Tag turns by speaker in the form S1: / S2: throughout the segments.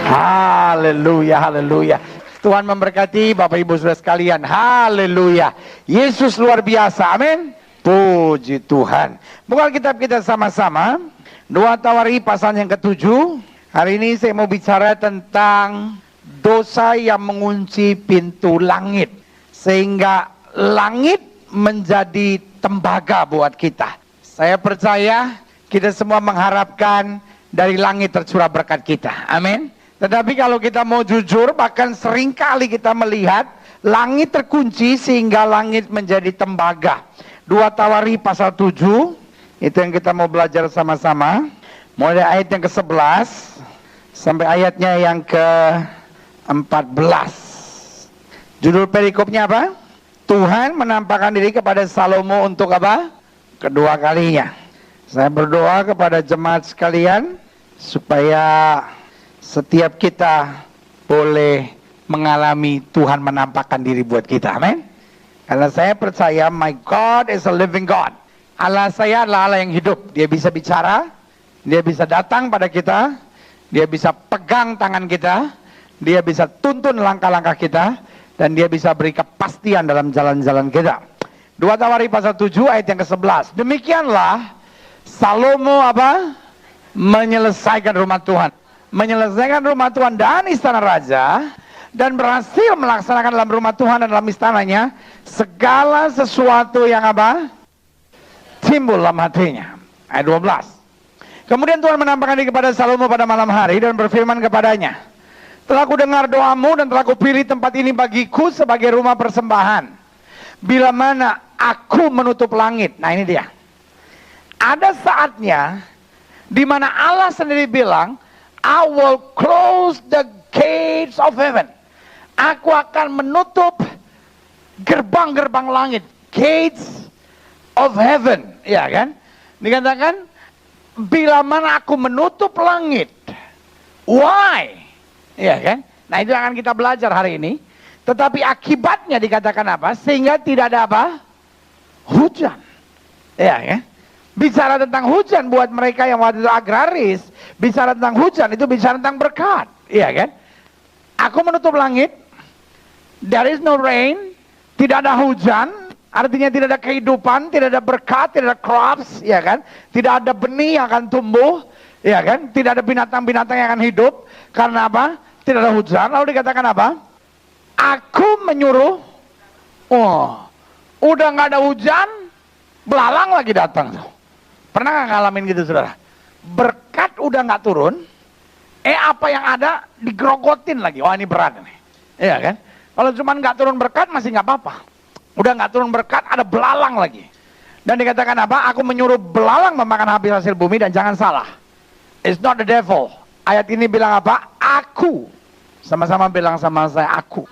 S1: Haleluya, haleluya. Tuhan memberkati Bapak Ibu Saudara sekalian. Haleluya. Yesus luar biasa. Amin. Puji Tuhan. Buka kitab kita sama-sama. 2 Tawarikh pasal yang ke-7. Hari ini saya mau bicara tentang dosa yang mengunci pintu langit, sehingga langit menjadi tembaga buat kita. Saya percaya kita semua mengharapkan dari langit tercurah berkat kita. Amin. Tetapi kalau kita mau jujur, bahkan seringkali kita melihat langit terkunci sehingga langit menjadi tembaga. 2 Tawarikh pasal 7, itu yang kita mau belajar sama-sama. Mulai ayat yang ke-11 sampai ayatnya yang ke-14. Judul perikopnya apa? Tuhan menampakkan diri kepada Salomo untuk apa? Kedua kalinya. Saya berdoa kepada jemaat sekalian supaya setiap kita boleh mengalami Tuhan menampakkan diri buat kita. Amin. Karena saya percaya my God is a living God. Allah saya adalah Allah yang hidup. Dia bisa bicara, dia bisa datang pada kita, dia bisa pegang tangan kita, dia bisa tuntun langkah-langkah kita, dan dia bisa beri kepastian dalam jalan-jalan kita. 2 Tawarikh pasal 7 ayat yang ke-11. Demikianlah Salomo apa? Menyelesaikan rumah Tuhan. Menyelesaikan rumah Tuhan dan istana raja, dan berhasil melaksanakan dalam rumah Tuhan dan dalam istananya segala sesuatu yang apa? Timbul dalam hatinya. Ayat 12. Kemudian Tuhan menampakkan diri kepada Salomo pada malam hari dan berfirman kepadanya, telah ku dengar doamu dan telah ku pilih tempat ini bagiku sebagai rumah persembahan. Bila mana aku menutup langit. Nah ini dia. Ada saatnya di mana Allah sendiri bilang, I will close the gates of heaven. Aku akan menutup gerbang-gerbang langit. Gates of heaven. Ya kan? Dikatakan, bila mana aku menutup langit. Why? Ya kan? Nah itu akan kita belajar hari ini. Tetapi akibatnya dikatakan apa? Sehingga tidak ada apa? Hujan. Ya kan? Bicara tentang hujan buat mereka yang waktu itu agraris, bicara tentang hujan itu bicara tentang berkat, iya kan? Aku menutup langit, there is no rain, tidak ada hujan, artinya tidak ada kehidupan, tidak ada berkat, tidak ada crops, iya kan? Tidak ada benih yang akan tumbuh, iya kan? Tidak ada binatang-binatang yang akan hidup, karena apa? Tidak ada hujan. Lalu dikatakan apa? Aku menyuruh, udah nggak ada hujan, belalang lagi datang. Pernah nggak ngalamin gitu saudara? Berkat udah nggak turun, apa yang ada digrogotin lagi. Wah ini berat nih, iya kan? Kalau cuma nggak turun berkat masih nggak apa-apa. Udah nggak turun berkat ada belalang lagi. Dan dikatakan apa? Aku menyuruh belalang memakan habis hasil bumi, dan jangan salah, it's not the devil. Ayat ini bilang apa? Aku. Sama-sama bilang sama saya aku.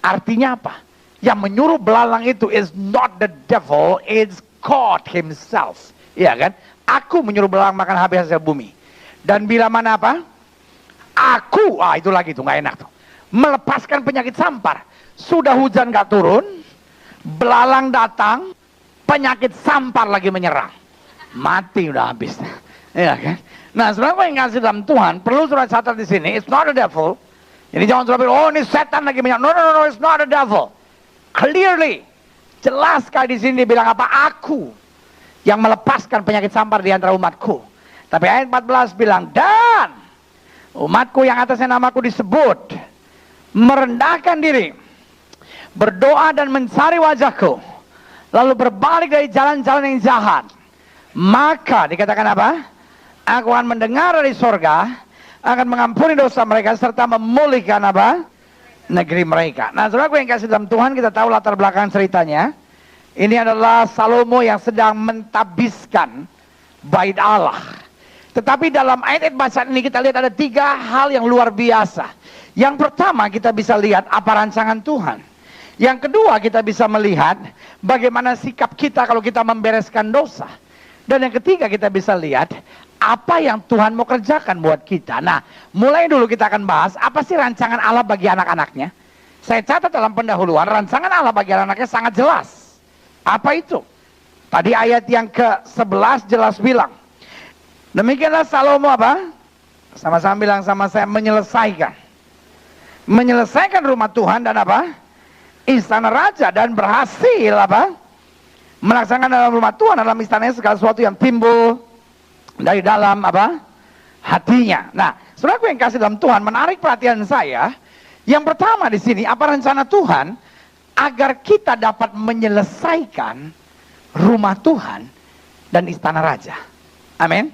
S1: Artinya apa? Yang menyuruh belalang itu is not the devil, it's God himself. Iya kan? Aku menyuruh belalang makan habis hasil bumi. Dan bila mana apa? Aku, itu lagi tuh nggak enak tuh. Melepaskan penyakit sampar. Sudah hujan nggak turun, belalang datang, penyakit sampar lagi menyerang. Mati udah habis. Iya kan? Nah, sebenarnya yang ngasih dalam Tuhan perlu surat catat di sini. It's not the devil. Jadi jangan surat bilang, oh ini setan lagi menyerang. No, it's not the devil. Clearly, jelas sekali di sini dibilang apa? Aku yang melepaskan penyakit sampar di antara umatku. Tapi ayat 14 bilang, dan umatku yang atasnya namaku disebut, merendahkan diri, berdoa dan mencari wajahku, lalu berbalik dari jalan-jalan yang jahat, maka dikatakan apa? Aku akan mendengar dari sorga, akan mengampuni dosa mereka, serta memulihkan apa? Negeri mereka. Nah saudaraku yang kasih dalam Tuhan, kita tahu latar belakang ceritanya. Ini adalah Salomo yang sedang mentabiskan bait Allah. Tetapi dalam ayat bacaan ini kita lihat ada 3 hal yang luar biasa. Yang pertama kita bisa lihat apa rancangan Tuhan. Yang kedua kita bisa melihat bagaimana sikap kita kalau kita membereskan dosa. Dan yang ketiga kita bisa lihat apa yang Tuhan mau kerjakan buat kita. Nah mulai dulu kita akan bahas apa sih rancangan Allah bagi anak-anaknya. Saya catat dalam pendahuluan rancangan Allah bagi anak-anaknya sangat jelas. Apa itu? Tadi ayat yang ke-11 jelas bilang, demikianlah Salomo apa? Sama-sama bilang sama saya, menyelesaikan. Menyelesaikan rumah Tuhan dan apa? Istana raja, dan berhasil apa? Melaksanakan dalam rumah Tuhan, dalam istananya segala sesuatu yang timbul dari dalam apa? Hatinya. Nah, saudaraku yang kasih dalam Tuhan, menarik perhatian saya. Yang pertama di sini, apa rencana Tuhan agar kita dapat menyelesaikan rumah Tuhan dan istana raja. Amin.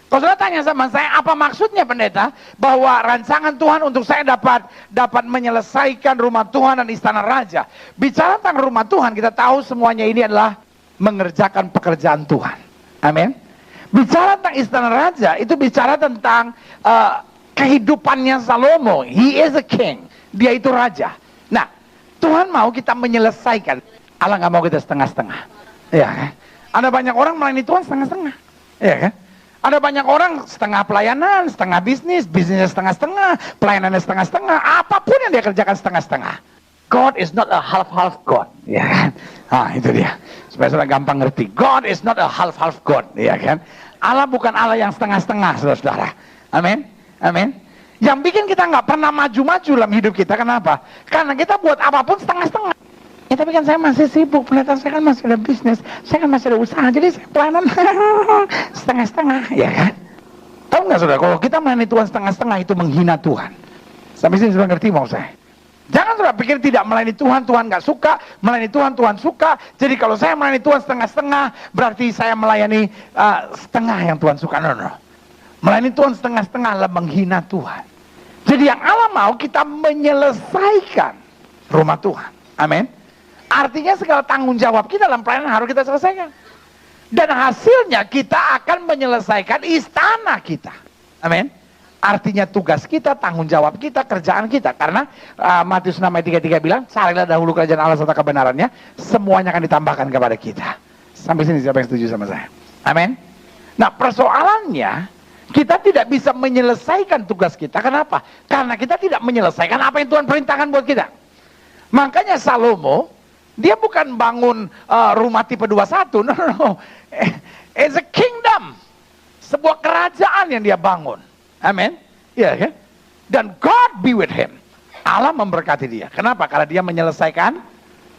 S1: Kalau saudara tanya sama saya, apa maksudnya pendeta bahwa rancangan Tuhan untuk saya dapat menyelesaikan rumah Tuhan dan istana raja? Bicara tentang rumah Tuhan, kita tahu semuanya ini adalah mengerjakan pekerjaan Tuhan. Amin. Bicara tentang istana raja, itu bicara tentang kehidupannya Salomo. He is a king. Dia itu raja. Nah, Tuhan mau kita menyelesaikan. Allah nggak mau kita setengah-setengah. Ya kan? Ada banyak orang melayani Tuhan setengah-setengah. Ya kan? Ada banyak orang setengah pelayanan, setengah bisnis, bisnisnya setengah-setengah, pelayanannya setengah-setengah, apapun yang dia kerjakan setengah-setengah. God is not a half-half God, ya kan? Nah, itu dia. Supaya saudara gampang ngerti. God is not a half-half God, ya kan? Allah bukan Allah yang setengah-setengah, saudara-saudara. Amin, amin. Yang bikin kita nggak pernah maju-maju dalam hidup kita, kenapa? Karena kita buat apapun setengah-setengah. Ya, tapi kan saya masih sibuk, pendeta, saya kan masih ada bisnis, saya kan masih ada usaha, jadi saya pelayanan setengah-setengah, ya kan? Tahu nggak saudara, kalau kita melayani Tuhan setengah-setengah itu menghina Tuhan. Sampai sini sudah ngerti mau saya? Jangan saudara pikir tidak melayani Tuhan, Tuhan nggak suka, melayani Tuhan, Tuhan suka. Jadi kalau saya melayani Tuhan setengah-setengah, berarti saya melayani setengah yang Tuhan suka. No. Melayani Tuhan setengah-setengah adalah menghina Tuhan. Jadi yang Allah mau kita menyelesaikan rumah Tuhan. Amin. Artinya segala tanggung jawab kita dalam pelayanan harus kita selesaikan. Dan hasilnya kita akan menyelesaikan istana kita. Amin. Artinya tugas kita, tanggung jawab kita, kerjaan kita. Karena Matius 6 ayat 33 bilang, carilah dahulu kerajaan Allah serta kebenarannya, semuanya akan ditambahkan kepada kita. Sampai sini siapa yang setuju sama saya? Amin. Nah, persoalannya kita tidak bisa menyelesaikan tugas kita. Kenapa? Karena kita tidak menyelesaikan apa yang Tuhan perintahkan buat kita. Makanya Salomo, dia bukan bangun rumah tipe 21, no. It's a kingdom. Sebuah kerajaan yang dia bangun. Amin. Ya kan? Dan God be with him. Allah memberkati dia. Kenapa? Karena dia menyelesaikan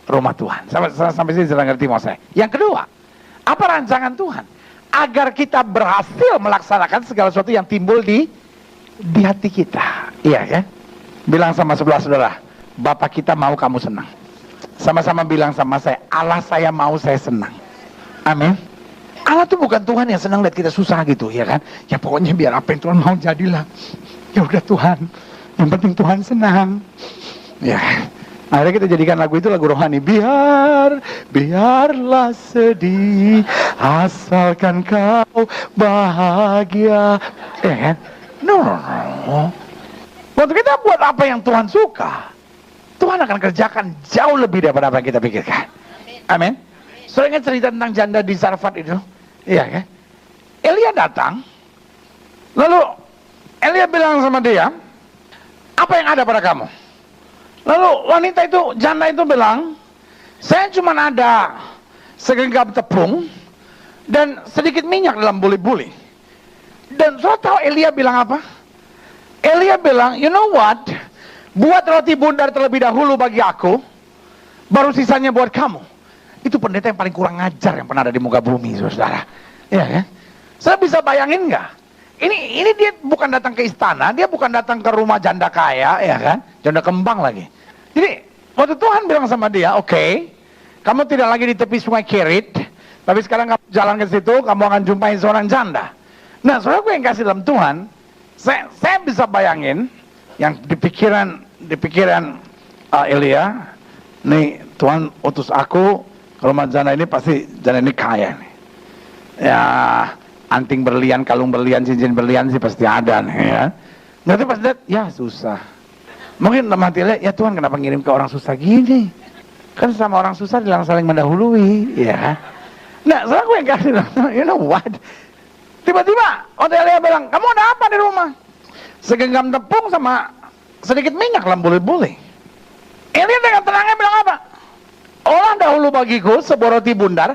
S1: rumah Tuhan. Sampai sini sudah ngerti mau saya. Yang kedua, apa rancangan Tuhan? Agar kita berhasil melaksanakan segala sesuatu yang timbul di hati kita. Iya kan? Bilang sama sebelah saudara, Bapak kita mau kamu senang. Sama-sama bilang sama saya, Allah saya mau saya senang. Amin. Allah tuh bukan Tuhan yang senang lihat kita susah gitu, ya kan? Ya pokoknya biar apa yang Tuhan mau jadilah. Ya udah Tuhan, yang penting Tuhan senang. Ya, akhirnya kita jadikan lagu itu lagu rohani. Biarlah sedih, asalkan kau bahagia. Ya kan? No. Waktu kita buat apa yang Tuhan suka, Tuhan akan kerjakan jauh lebih daripada apa yang kita pikirkan. Amin. Soalnya cerita tentang janda di Sarfat itu, iya kan? Elia datang, lalu Elia bilang sama dia, apa yang ada pada kamu? Lalu wanita itu, janda itu bilang, saya cuma ada segenggam tepung dan sedikit minyak dalam buli-buli. Dan saudara tahu Elia bilang apa? Elia bilang, you know what? Buat roti bundar terlebih dahulu bagi aku, baru sisanya buat kamu. Itu pendeta yang paling kurang ajar yang pernah ada di muka bumi, saudara. Ya kan? Saya bisa bayangin nggak? Ini dia bukan datang ke istana, dia bukan datang ke rumah janda kaya, ya kan? Janda kembang lagi. Jadi waktu Tuhan bilang sama dia, oke, kamu tidak lagi di tepi sungai Kerit, tapi sekarang kamu jalan ke situ, kamu akan jumpai seorang janda. Nah, saudara gue yang kasih dalam Tuhan, saya bisa bayangin yang di pikiran Elia, nih Tuhan utus aku ke rumah janda ini, pasti janda ini kaya nih. Ya, anting berlian, kalung berlian, cincin berlian sih pasti ada nih ya. Nanti pas lihat, ya susah. Mungkin dalam hati Elia, ya Tuhan kenapa ngirim ke orang susah gini? Kan sama orang susah dilarang saling mendahului, ya. Nah, soalnya gue yang kasih, you know what? Tiba-tiba, waktu Elia bilang, kamu ada apa di rumah? Segenggam tepung sama sedikit minyak dalam buli-buli. Elia dengan tenangnya bilang apa? Olah dahulu bagiku sebuah roti bundar,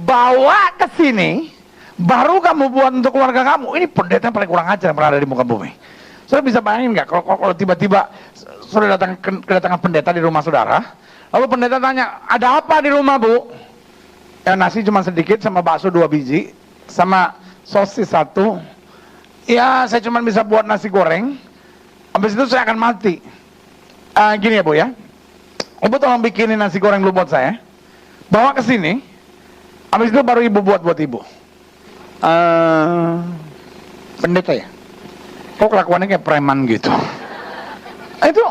S1: bawa ke sini, baru kamu buat untuk keluarga kamu. Ini pendeta yang paling kurang ajar yang pernah ada di muka bumi. Saudara bisa bayangin nggak kalau tiba-tiba saudara kedatangan pendeta di rumah saudara, lalu pendeta tanya, ada apa di rumah bu? Ya nasi cuma sedikit sama bakso 2 biji, sama sosis 1. Ya saya cuma bisa buat nasi goreng, habis itu saya akan mati. Gini ya bu ya, ibu tolong bikinin nasi goreng dulu buat saya, bawa ke sini, habis itu baru ibu buat ibu. Pendeta ya? Kok kelakuannya kayak preman gitu? Itu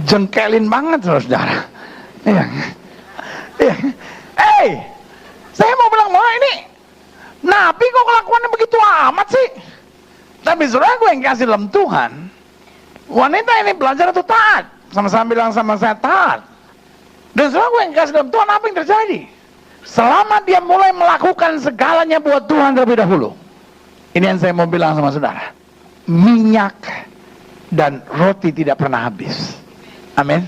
S1: jengkelin banget saudara. Iya. Iya. Saya mau bilang, wah ini nabi kok kelakuannya begitu amat sih? Tapi saudara gue yang kasih dalam Tuhan, wanita ini belajar itu taat. Sama-sama bilang sama saya taat. Dan saudara gue yang kasih dalam Tuhan, apa yang terjadi? Selama dia mulai melakukan segalanya buat Tuhan terlebih dahulu. Ini yang saya mau bilang sama saudara. Minyak dan roti tidak pernah habis. Amin.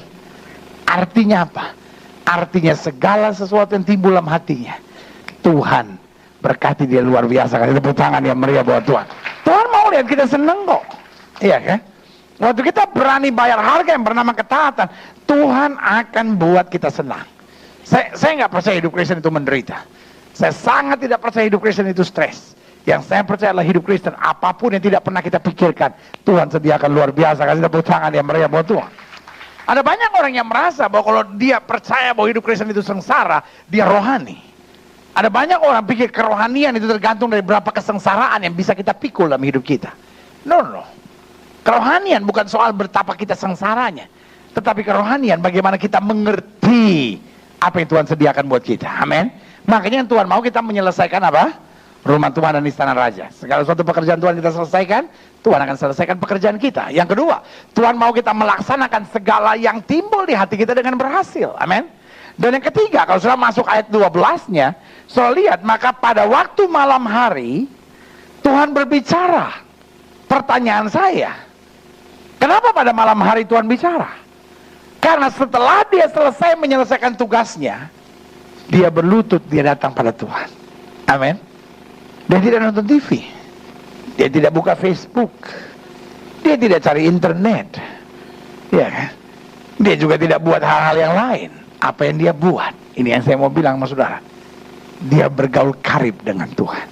S1: Artinya apa? Artinya segala sesuatu yang timbul dalam hatinya, Tuhan berkati dia luar biasa. Kasih tepuk tangan yang meriah buat Tuhan. Tuhan mau lihat kita seneng kok. Iya kan? Waktu kita berani bayar harga yang bernama ketaatan, Tuhan akan buat kita senang. Saya nggak percaya hidup Kristen itu menderita. Saya sangat tidak percaya hidup Kristen itu stres. Yang saya percaya adalah hidup Kristen, apapun yang tidak pernah kita pikirkan, Tuhan sediakan luar biasa. Kasih tepuk tangan yang meriah buat Tuhan. Ada banyak orang yang merasa bahwa kalau dia percaya bahwa hidup Kristen itu sengsara, dia rohani. Ada banyak orang pikir kerohanian itu tergantung dari berapa kesengsaraan yang bisa kita pikul dalam hidup kita. No. Kerohanian bukan soal betapa kita sengsaranya, tetapi kerohanian bagaimana kita mengerti apa yang Tuhan sediakan buat kita. Amin. Makanya yang Tuhan mau kita menyelesaikan apa? Rumah Tuhan dan istana raja. Segala suatu pekerjaan Tuhan kita selesaikan, Tuhan akan selesaikan pekerjaan kita. Yang kedua, Tuhan mau kita melaksanakan segala yang timbul di hati kita dengan berhasil. Amin. Dan yang ketiga, kalau sudah masuk ayat 12-nya, saudara lihat, maka pada waktu malam hari Tuhan berbicara. Pertanyaan saya, kenapa pada malam hari Tuhan bicara? Karena setelah dia selesai menyelesaikan tugasnya, dia berlutut, dia datang pada Tuhan. Amin. Dia tidak nonton TV, dia tidak buka Facebook, dia tidak cari internet, ya kan? Dia juga tidak buat hal-hal yang lain. Apa yang dia buat? Ini yang saya mau bilang sama saudara. Dia bergaul karib dengan Tuhan.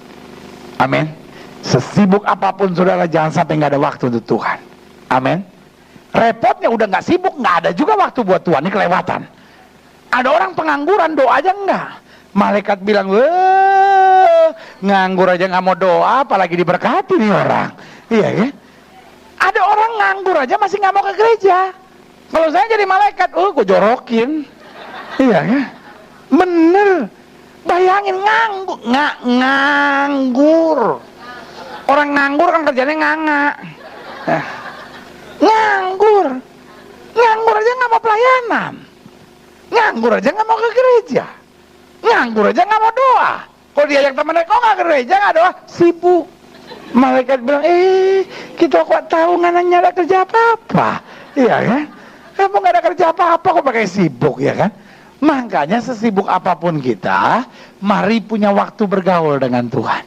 S1: Amin. Sesibuk apapun saudara, jangan sampai nggak ada waktu untuk Tuhan. Amin. Repotnya udah nggak sibuk, nggak ada juga waktu buat Tuhan. Ini kelewatan. Ada orang pengangguran, doa aja enggak. Malaikat bilang, nganggur aja nggak mau doa, apalagi diberkati nih orang. Iya kan? Ada orang nganggur aja masih nggak mau ke gereja. Kalau saya jadi malaikat, gue jorokin. Iya kan? Bener. Bayangin nganggur. Orang nganggur kan kerjanya nganga. Nganggur aja nggak mau pelayanan. Nganggur aja nggak mau ke gereja. Nganggur aja nggak mau doa. Kalau diajak temennya, kok nggak ke gereja, nggak doa? Sibuk. Malaikat bilang, kita kok tahu nggak ada kerja apa-apa. Iya kan? Kamu nggak ada kerja apa-apa, kok pakai sibuk, ya kan? Makanya sesibuk apapun kita, mari punya waktu bergaul dengan Tuhan.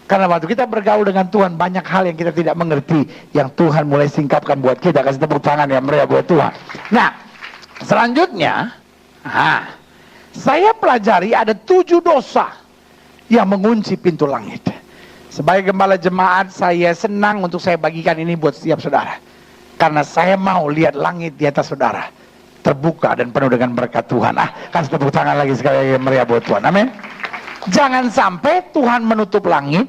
S1: Karena waktu kita bergaul dengan Tuhan, banyak hal yang kita tidak mengerti, yang Tuhan mulai singkapkan buat kita. Kasih tepuk tangan yang meriah buat Tuhan. Nah, selanjutnya, saya pelajari ada 7 dosa yang mengunci pintu langit. Sebagai gembala jemaat, saya senang untuk saya bagikan ini buat setiap saudara. Karena saya mau lihat langit di atas saudara terbuka dan penuh dengan berkat Tuhan. Kasih tepuk tangan lagi sekali lagi meriah buat Tuhan. Amin. Jangan sampai Tuhan menutup langit,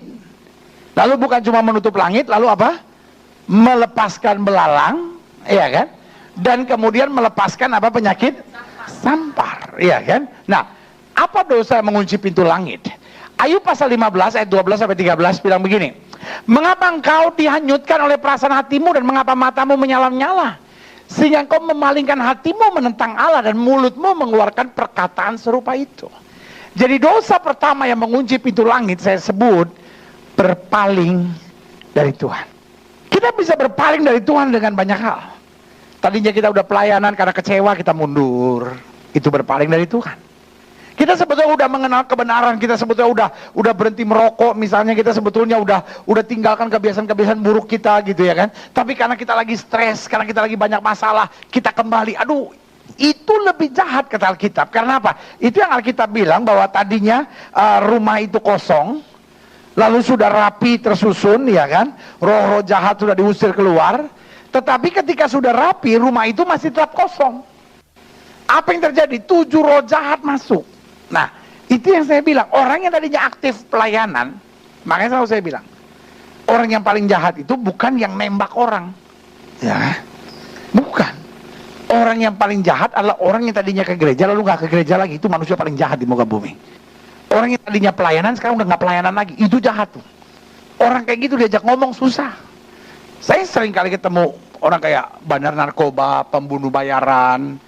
S1: lalu bukan cuma menutup langit, lalu apa? Melepaskan belalang, iya kan? Dan kemudian melepaskan apa? Penyakit sampar, iya kan? Nah, apa dosa yang mengunci pintu langit? Ayub pasal 15 ayat 12 sampai 13 bilang begini. Mengapa engkau dihanyutkan oleh perasaan hatimu dan mengapa matamu menyala-nyala? Sehingga engkau memalingkan hatimu menentang Allah dan mulutmu mengeluarkan perkataan serupa itu. Jadi dosa pertama yang mengunci pintu langit saya sebut berpaling dari Tuhan. Kita bisa berpaling dari Tuhan dengan banyak hal. Tadinya kita udah pelayanan karena kecewa kita mundur. Itu berpaling dari Tuhan. Kita sebetulnya udah mengenal kebenaran, kita sebetulnya udah berhenti merokok, misalnya kita sebetulnya udah tinggalkan kebiasaan-kebiasaan buruk kita gitu ya kan. Tapi karena kita lagi stres, karena kita lagi banyak masalah, kita kembali. Aduh, itu lebih jahat kata Alkitab. Karena apa? Itu yang Alkitab bilang bahwa tadinya rumah itu kosong, lalu sudah rapi tersusun ya kan. Roh-roh jahat sudah diusir keluar. Tetapi ketika sudah rapi, rumah itu masih tetap kosong. Apa yang terjadi? 7 roh jahat masuk. Nah, itu yang saya bilang, orang yang tadinya aktif pelayanan, makanya selalu saya bilang, orang yang paling jahat itu bukan yang nembak orang. Ya, bukan. Orang yang paling jahat adalah orang yang tadinya ke gereja, lalu nggak ke gereja lagi. Itu manusia paling jahat di muka bumi. Orang yang tadinya pelayanan, sekarang udah nggak pelayanan lagi. Itu jahat tuh. Orang kayak gitu diajak ngomong susah. Saya sering kali ketemu orang kayak bandar narkoba, pembunuh bayaran,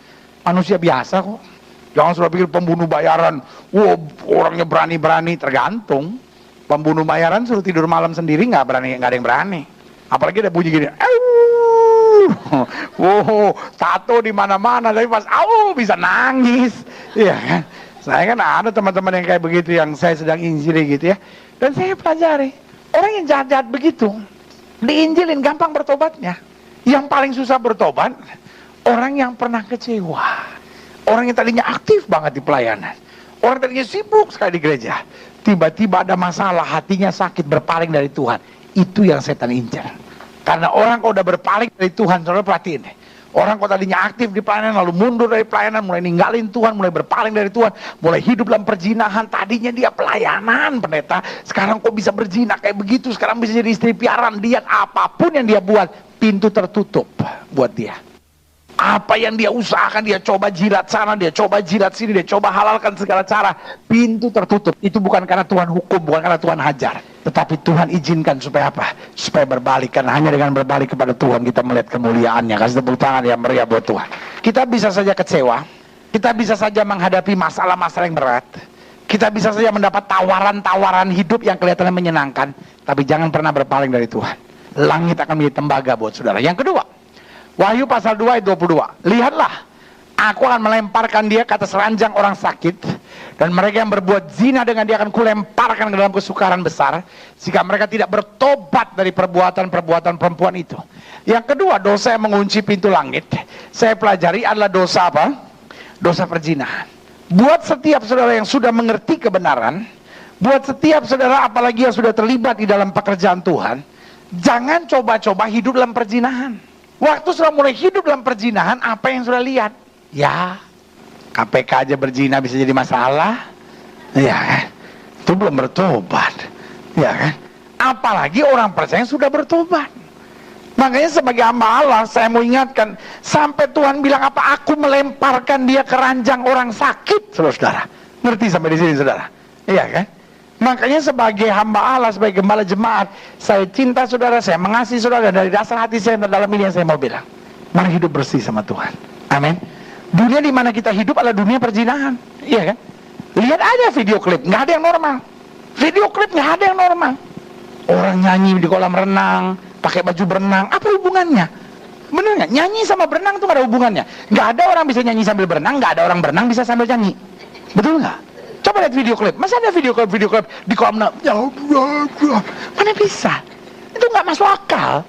S1: manusia biasa kok. Jangan sudah pikir pembunuh bayaran, wow, orangnya berani-berani, tergantung. Pembunuh bayaran suruh tidur malam sendiri nggak ada yang berani. Apalagi ada bunyi gini, wow, tato di mana-mana, tapi pas bisa nangis, iya kan? Saya kan ada teman-teman yang kayak begitu yang saya sedang injili gitu ya, dan saya pelajari orang yang jahat-jahat begitu, diinjilin gampang bertobatnya. Yang paling susah bertobat orang yang pernah kecewa. Orang yang tadinya aktif banget di pelayanan, orang tadinya sibuk sekali di gereja, tiba-tiba ada masalah, hatinya sakit, berpaling dari Tuhan. Itu yang setan incar. Karena orang kalau udah berpaling dari Tuhan, saudara perhatiin deh, orang kalau tadinya aktif di pelayanan lalu mundur dari pelayanan, mulai ninggalin Tuhan, mulai berpaling dari Tuhan, mulai hidup dalam perzinahan. Tadinya dia pelayanan pendeta, sekarang kok bisa berzina kayak begitu, sekarang bisa jadi istri piaran. Dia apapun yang dia buat, pintu tertutup buat dia. Apa yang dia usahakan, dia coba jilat sana, dia coba jilat sini, dia coba halalkan segala cara, pintu tertutup. Itu bukan karena Tuhan hukum, bukan karena Tuhan hajar, tetapi Tuhan izinkan supaya apa? Supaya berbalik. Karena hanya dengan berbalik kepada Tuhan kita melihat kemuliaannya. Kasih tepuk tangan yang meriah buat Tuhan. Kita bisa saja kecewa, kita bisa saja menghadapi masalah-masalah yang berat, kita bisa saja mendapat tawaran-tawaran hidup yang kelihatannya menyenangkan, tapi jangan pernah berpaling dari Tuhan. Langit akan menjadi tembaga buat saudara. Yang kedua, Wahyu pasal 2 ayat 22. Lihatlah, aku akan melemparkan dia ke atas ranjang orang sakit, dan mereka yang berbuat zina dengan dia akan kulemparkan ke dalam kesukaran besar, jika mereka tidak bertobat dari perbuatan-perbuatan perempuan itu. Yang kedua, dosa yang mengunci pintu langit, saya pelajari adalah dosa apa? Dosa perzinahan. Buat setiap saudara yang sudah mengerti kebenaran, buat setiap saudara apalagi yang sudah terlibat di dalam pekerjaan Tuhan, jangan coba-coba hidup dalam perzinahan. Waktu sudah mulai hidup dalam perzinahan, apa yang sudah lihat? Ya, KPK aja berzina bisa jadi masalah. Ya kan? Itu belum bertobat. Ya kan? Apalagi orang percaya yang sudah bertobat. Makanya sebagai hamba Allah, saya mau ingatkan, sampai Tuhan bilang apa? Aku melemparkan dia ke ranjang orang sakit, saudara. Ngerti sampai di sini, saudara? Iya kan? Makanya sebagai hamba Allah, sebagai gembala jemaat, saya cinta saudara, saya mengasihi saudara, dari dasar hati saya dalam ini yang saya mau bilang, mari hidup bersih sama Tuhan. Amin. Dunia di mana kita hidup adalah dunia perzinahan, iya kan? Lihat aja video klip, nggak ada yang normal. Video klip nggak ada yang normal. Orang nyanyi di kolam renang, pakai baju berenang, apa hubungannya? Bener nggak? Nyanyi sama berenang itu nggak ada hubungannya. Nggak ada orang bisa nyanyi sambil berenang, nggak ada orang berenang bisa sambil nyanyi. Betul nggak? Coba lihat video klip. Masa ada video klip di kolam renang? Mana bisa? Itu nggak masuk akal.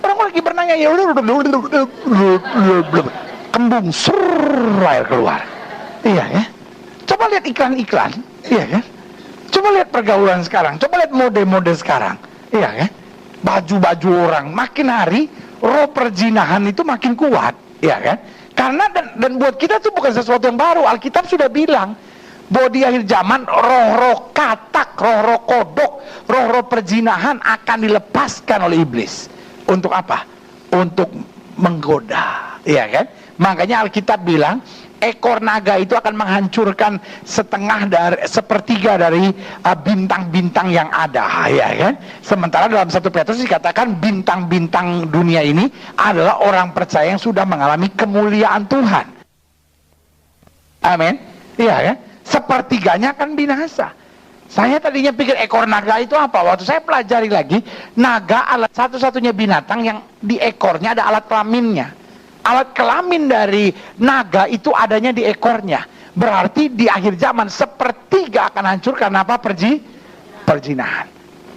S1: Orang lagi berenang ya, kembung, air keluar. Iya ya. Coba lihat iklan-iklan, iya kan? Coba lihat pergaulan sekarang, coba lihat mode-mode sekarang, iya kan? Baju-baju orang, makin hari roh perzinahan itu makin kuat, iya kan? Karena dan buat kita tuh bukan sesuatu yang baru. Alkitab sudah bilang bahwa di akhir zaman roh-roh katak, roh-roh kodok, roh-roh perzinahan akan dilepaskan oleh iblis. Untuk apa? Untuk menggoda, iya kan? Makanya Alkitab bilang ekor naga itu akan menghancurkan sepertiga dari bintang-bintang yang ada, ya kan? Sementara dalam 1 Petrus dikatakan bintang-bintang dunia ini adalah orang percaya yang sudah mengalami kemuliaan Tuhan. Amin. Iya kan? Sepertiganya akan binasa. Saya tadinya pikir ekor naga itu apa? Waktu saya pelajari lagi, naga adalah satu-satunya binatang yang di ekornya ada alat kelaminnya. Alat kelamin dari naga itu adanya di ekornya. Berarti di akhir zaman sepertiga akan hancur karena apa? Perzinahan.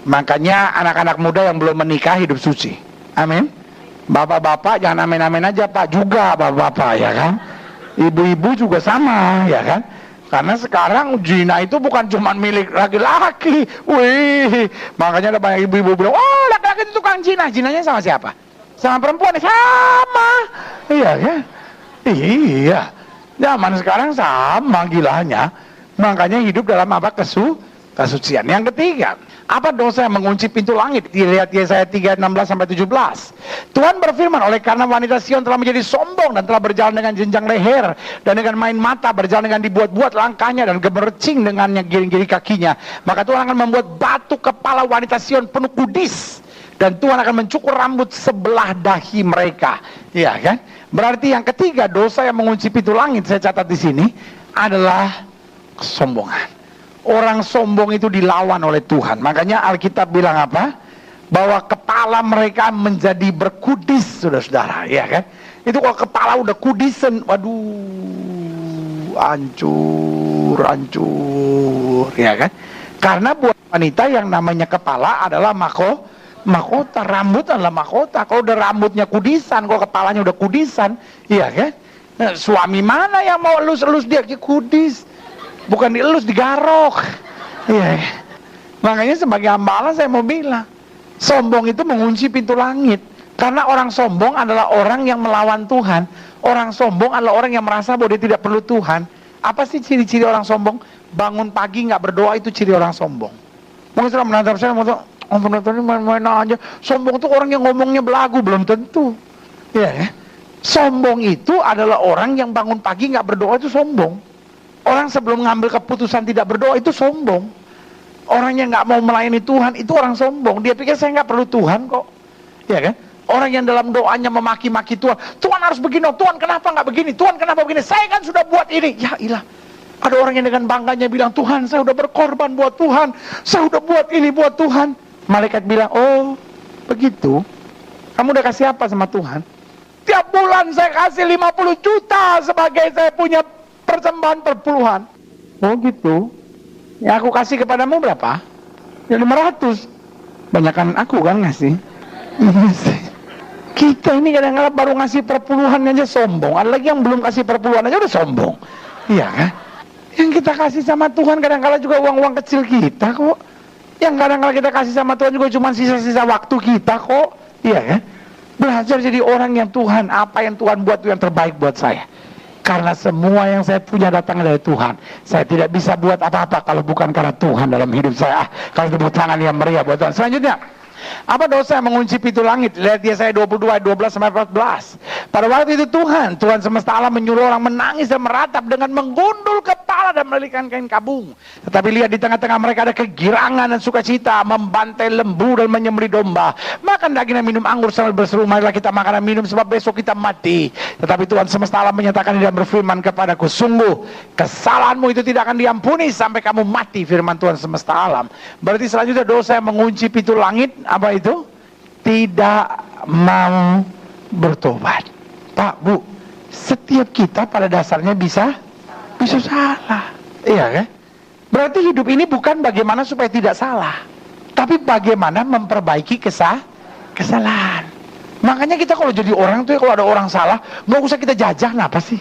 S1: Makanya anak-anak muda yang belum menikah hidup suci. Amin. Bapak-bapak jangan amin-amin aja Pak, juga bapak-bapak ya kan. Ibu-ibu juga sama ya kan. Karena sekarang zina itu bukan cuma milik laki-laki. Wih, makanya ada banyak ibu-ibu bilang, oh laki-laki itu tukang zina. Zinanya sama siapa? Sama perempuan? Sama. Iya kan? Iya. Zaman sekarang sama gilanya. Makanya hidup dalam apa? Kesucian. Yang ketiga, apa dosa yang mengunci pintu langit? Dilihat Yesaya 3:16-17. Tuhan berfirman, oleh karena wanita Sion telah menjadi sombong dan telah berjalan dengan jenjang leher dan dengan main mata, berjalan dengan dibuat-buat langkahnya dan gemercing dengannya giring-giring kakinya, maka Tuhan akan membuat batu kepala wanita Sion penuh kudis dan Tuhan akan mencukur rambut sebelah dahi mereka. Ya kan? Berarti yang ketiga dosa yang mengunci pintu langit, saya catat di sini, adalah kesombongan. Orang sombong itu dilawan oleh Tuhan. Makanya Alkitab bilang apa? Bahwa kepala mereka menjadi berkudis, saudara-saudara, ya kan? Itu kalau kepala udah kudisan, waduh, hancur, ya kan? Karena buat wanita yang namanya kepala adalah mahkota, rambut adalah mahkota. Kalau udah rambutnya kudisan, kalau kepalanya udah kudisan, iya kan? Nah, suami mana yang mau elus-elus dia kudis? Bukan dielus, digarok. Iya. Makanya sebagai hamba Allah saya mau bilang, sombong itu mengunci pintu langit. Karena orang sombong adalah orang yang melawan Tuhan. Orang sombong adalah orang yang merasa bahwa dia tidak perlu Tuhan. Apa sih ciri-ciri orang sombong? Bangun pagi nggak berdoa itu ciri orang sombong. Mungkin setelah menatap saya, oh penonton ini main-main aja. Sombong itu orang yang ngomongnya belagu, belum tentu. Iya. Sombong itu adalah orang yang bangun pagi nggak berdoa, itu sombong. Orang sebelum ngambil keputusan tidak berdoa itu sombong. Orang yang nggak mau melayani Tuhan itu orang sombong. Dia pikir saya nggak perlu Tuhan kok, ya kan? Orang yang dalam doanya memaki-maki Tuhan, Tuhan harus begini, Tuhan kenapa nggak begini, Tuhan kenapa begini, saya kan sudah buat ini. Ya ilah, ada orang yang dengan bangganya bilang, Tuhan saya udah berkorban buat Tuhan, saya udah buat ini buat Tuhan. Malaikat bilang, oh begitu, kamu udah kasih apa sama Tuhan? Tiap bulan saya kasih 50 juta sebagai saya punya persembahan perpuluhan. Oh gitu. Yang aku kasih kepadamu berapa? Ya 500. Banyakan aku kan ngasih. Kita ini kadang-kadang baru ngasih perpuluhan aja sombong. Ada lagi yang belum kasih perpuluhan aja udah sombong. Iya kan? Yang kita kasih sama Tuhan kadang-kadang juga uang-uang kecil kita kok. Yang kadang-kadang kita kasih sama Tuhan juga cuma sisa-sisa waktu kita kok. Iya kan? Belajar jadi orang yang Tuhan, apa yang Tuhan buat itu yang terbaik buat saya. Karena semua yang saya punya datang dari Tuhan. Saya tidak bisa buat apa-apa kalau bukan karena Tuhan dalam hidup saya. Kalau tepuk tangan yang meriah buat Tuhan. Selanjutnya, apa dosa yang mengunci pintu langit? Lihat Yesaya 22 ayat 12-14. Pada waktu itu Tuhan semesta alam menyuruh orang menangis dan meratap dengan menggundul kepala dan melilikan kain kabung. Tetapi lihat di tengah-tengah mereka ada kegirangan dan sukacita, membantai lembu dan menyembelih domba, makan daging dan minum anggur sambil berseru, marilah kita makan dan minum sebab besok kita mati. Tetapi Tuhan semesta alam menyatakan dan berfirman kepadaku, sungguh kesalahanmu itu tidak akan diampuni sampai kamu mati, firman Tuhan semesta alam. Berarti selanjutnya dosa yang mengunci pintu langit, apa itu? Tidak mau bertobat. Pak, Bu, setiap kita pada dasarnya bisa salah. Iya kan? Berarti hidup ini bukan bagaimana supaya tidak salah, tapi bagaimana memperbaiki kesalahan. Makanya kita kalau jadi orang tuh ya, kalau ada orang salah, nggak usah kita jajah, kenapa sih?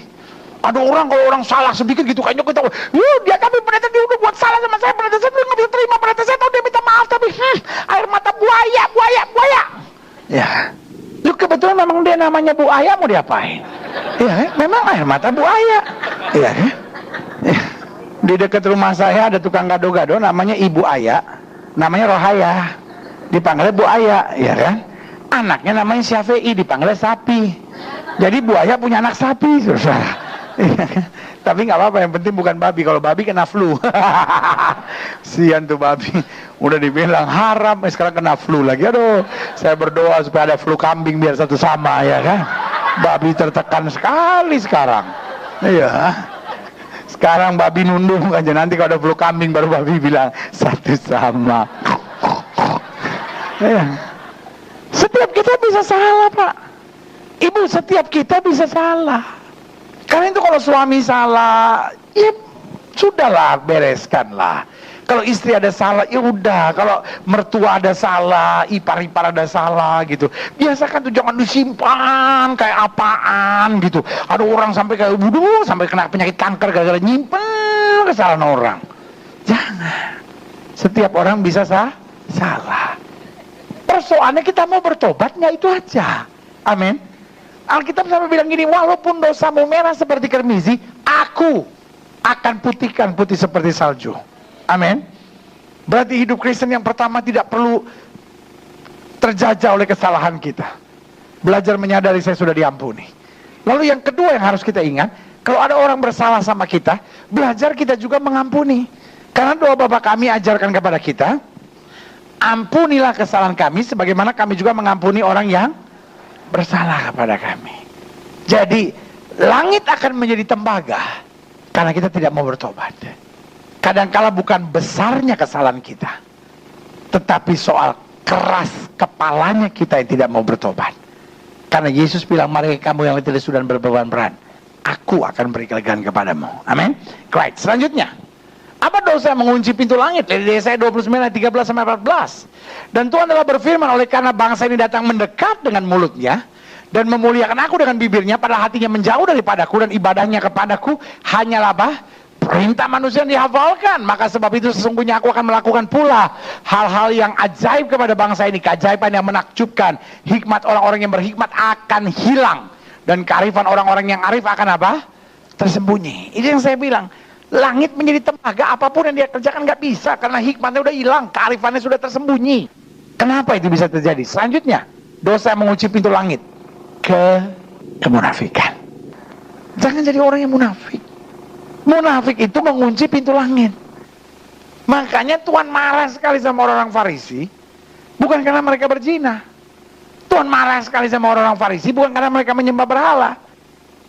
S1: Ada orang kalau orang salah sedikit gitu kayaknya kita, dia tapi pendeta dia udah buat salah sama saya, pendeta saya belum bisa terima, pendeta saya tahu dia minta maaf tapi air mata buaya. Ya, lu kebetulan memang dia namanya buaya, mau diapain? Ya, memang air mata buaya. Iya kan? Ya. Di dekat rumah saya ada tukang gado-gado namanya Ibu Aya, namanya Rohaya, dipanggilnya Bu Aya, ya kan? Anaknya namanya Syafi'i, dipanggilnya Sapi. Jadi Bu Aya punya anak sapi, saudara. Tapi nggak apa-apa, yang penting bukan babi. Kalau babi kena flu. Sian tuh babi, udah dibilang haram, sekarang kena flu lagi. Aduh, saya berdoa supaya ada flu kambing biar satu sama, ya kan? Babi tertekan sekali sekarang. Iya. Sekarang babi nundung aja, nanti kalau ada flu kambing baru babi bilang satu sama. Iya. Setiap kita bisa salah, Pak. Ibu, setiap kita bisa salah. Karena itu kalau suami salah, ya sudahlah, bereskanlah. Kalau istri ada salah, ya udah. Kalau mertua ada salah, ipar-ipar ada salah gitu. Biasakan tuh, jangan disimpan kayak apaan gitu. Ada orang sampai kayak buduh, sampai kena penyakit kanker gara-gara nyimpen kesalahan orang. Jangan. Setiap orang bisa salah. Persoalannya kita mau bertobat nggak, itu aja. Amin. Alkitab sampai bilang gini, walaupun dosamu merah seperti kermizi, aku akan putihkan putih seperti salju. Amin. Berarti hidup Kristen yang pertama tidak perlu terjajah oleh kesalahan kita. Belajar menyadari saya sudah diampuni. Lalu yang kedua yang harus kita ingat, kalau ada orang bersalah sama kita, belajar kita juga mengampuni. Karena doa Bapa kami ajarkan kepada kita, ampunilah kesalahan kami sebagaimana kami juga mengampuni orang yang bersalah kepada kami. Jadi langit akan menjadi tembaga karena kita tidak mau bertobat. Kadangkala bukan besarnya kesalahan kita, tetapi soal keras kepalanya kita yang tidak mau bertobat. Karena Yesus bilang, mari kamu yang letih lesu dan berbeban berat, aku akan beri kelegaan kepadamu. Amin. Right. Selanjutnya, apa dosa yang mengunci pintu langit? Dari Yesaya 29 ayat 13-14. Dan Tuhan telah berfirman, oleh karena bangsa ini datang mendekat dengan mulutnya dan memuliakan aku dengan bibirnya, padahal hatinya menjauh daripadaku dan ibadahnya kepadaku hanyalah apa? Perintah manusia yang dihafalkan. Maka sebab itu sesungguhnya aku akan melakukan pula hal-hal yang ajaib kepada bangsa ini, keajaiban yang menakjubkan. Hikmat orang-orang yang berhikmat akan hilang, dan kearifan orang-orang yang arif akan apa? Tersembunyi. Ini yang saya bilang, langit menjadi tembaga, apapun yang dia kerjakan nggak bisa, karena hikmatnya udah hilang, kearifannya sudah tersembunyi. Kenapa itu bisa terjadi? Selanjutnya, dosa yang mengunci pintu langit, kemunafikan. Jangan jadi orang yang munafik. Munafik itu mengunci pintu langit. Makanya Tuhan marah sekali sama orang-orang Farisi, bukan karena mereka berzina. Tuhan marah sekali sama orang-orang Farisi, bukan karena mereka menyembah berhala.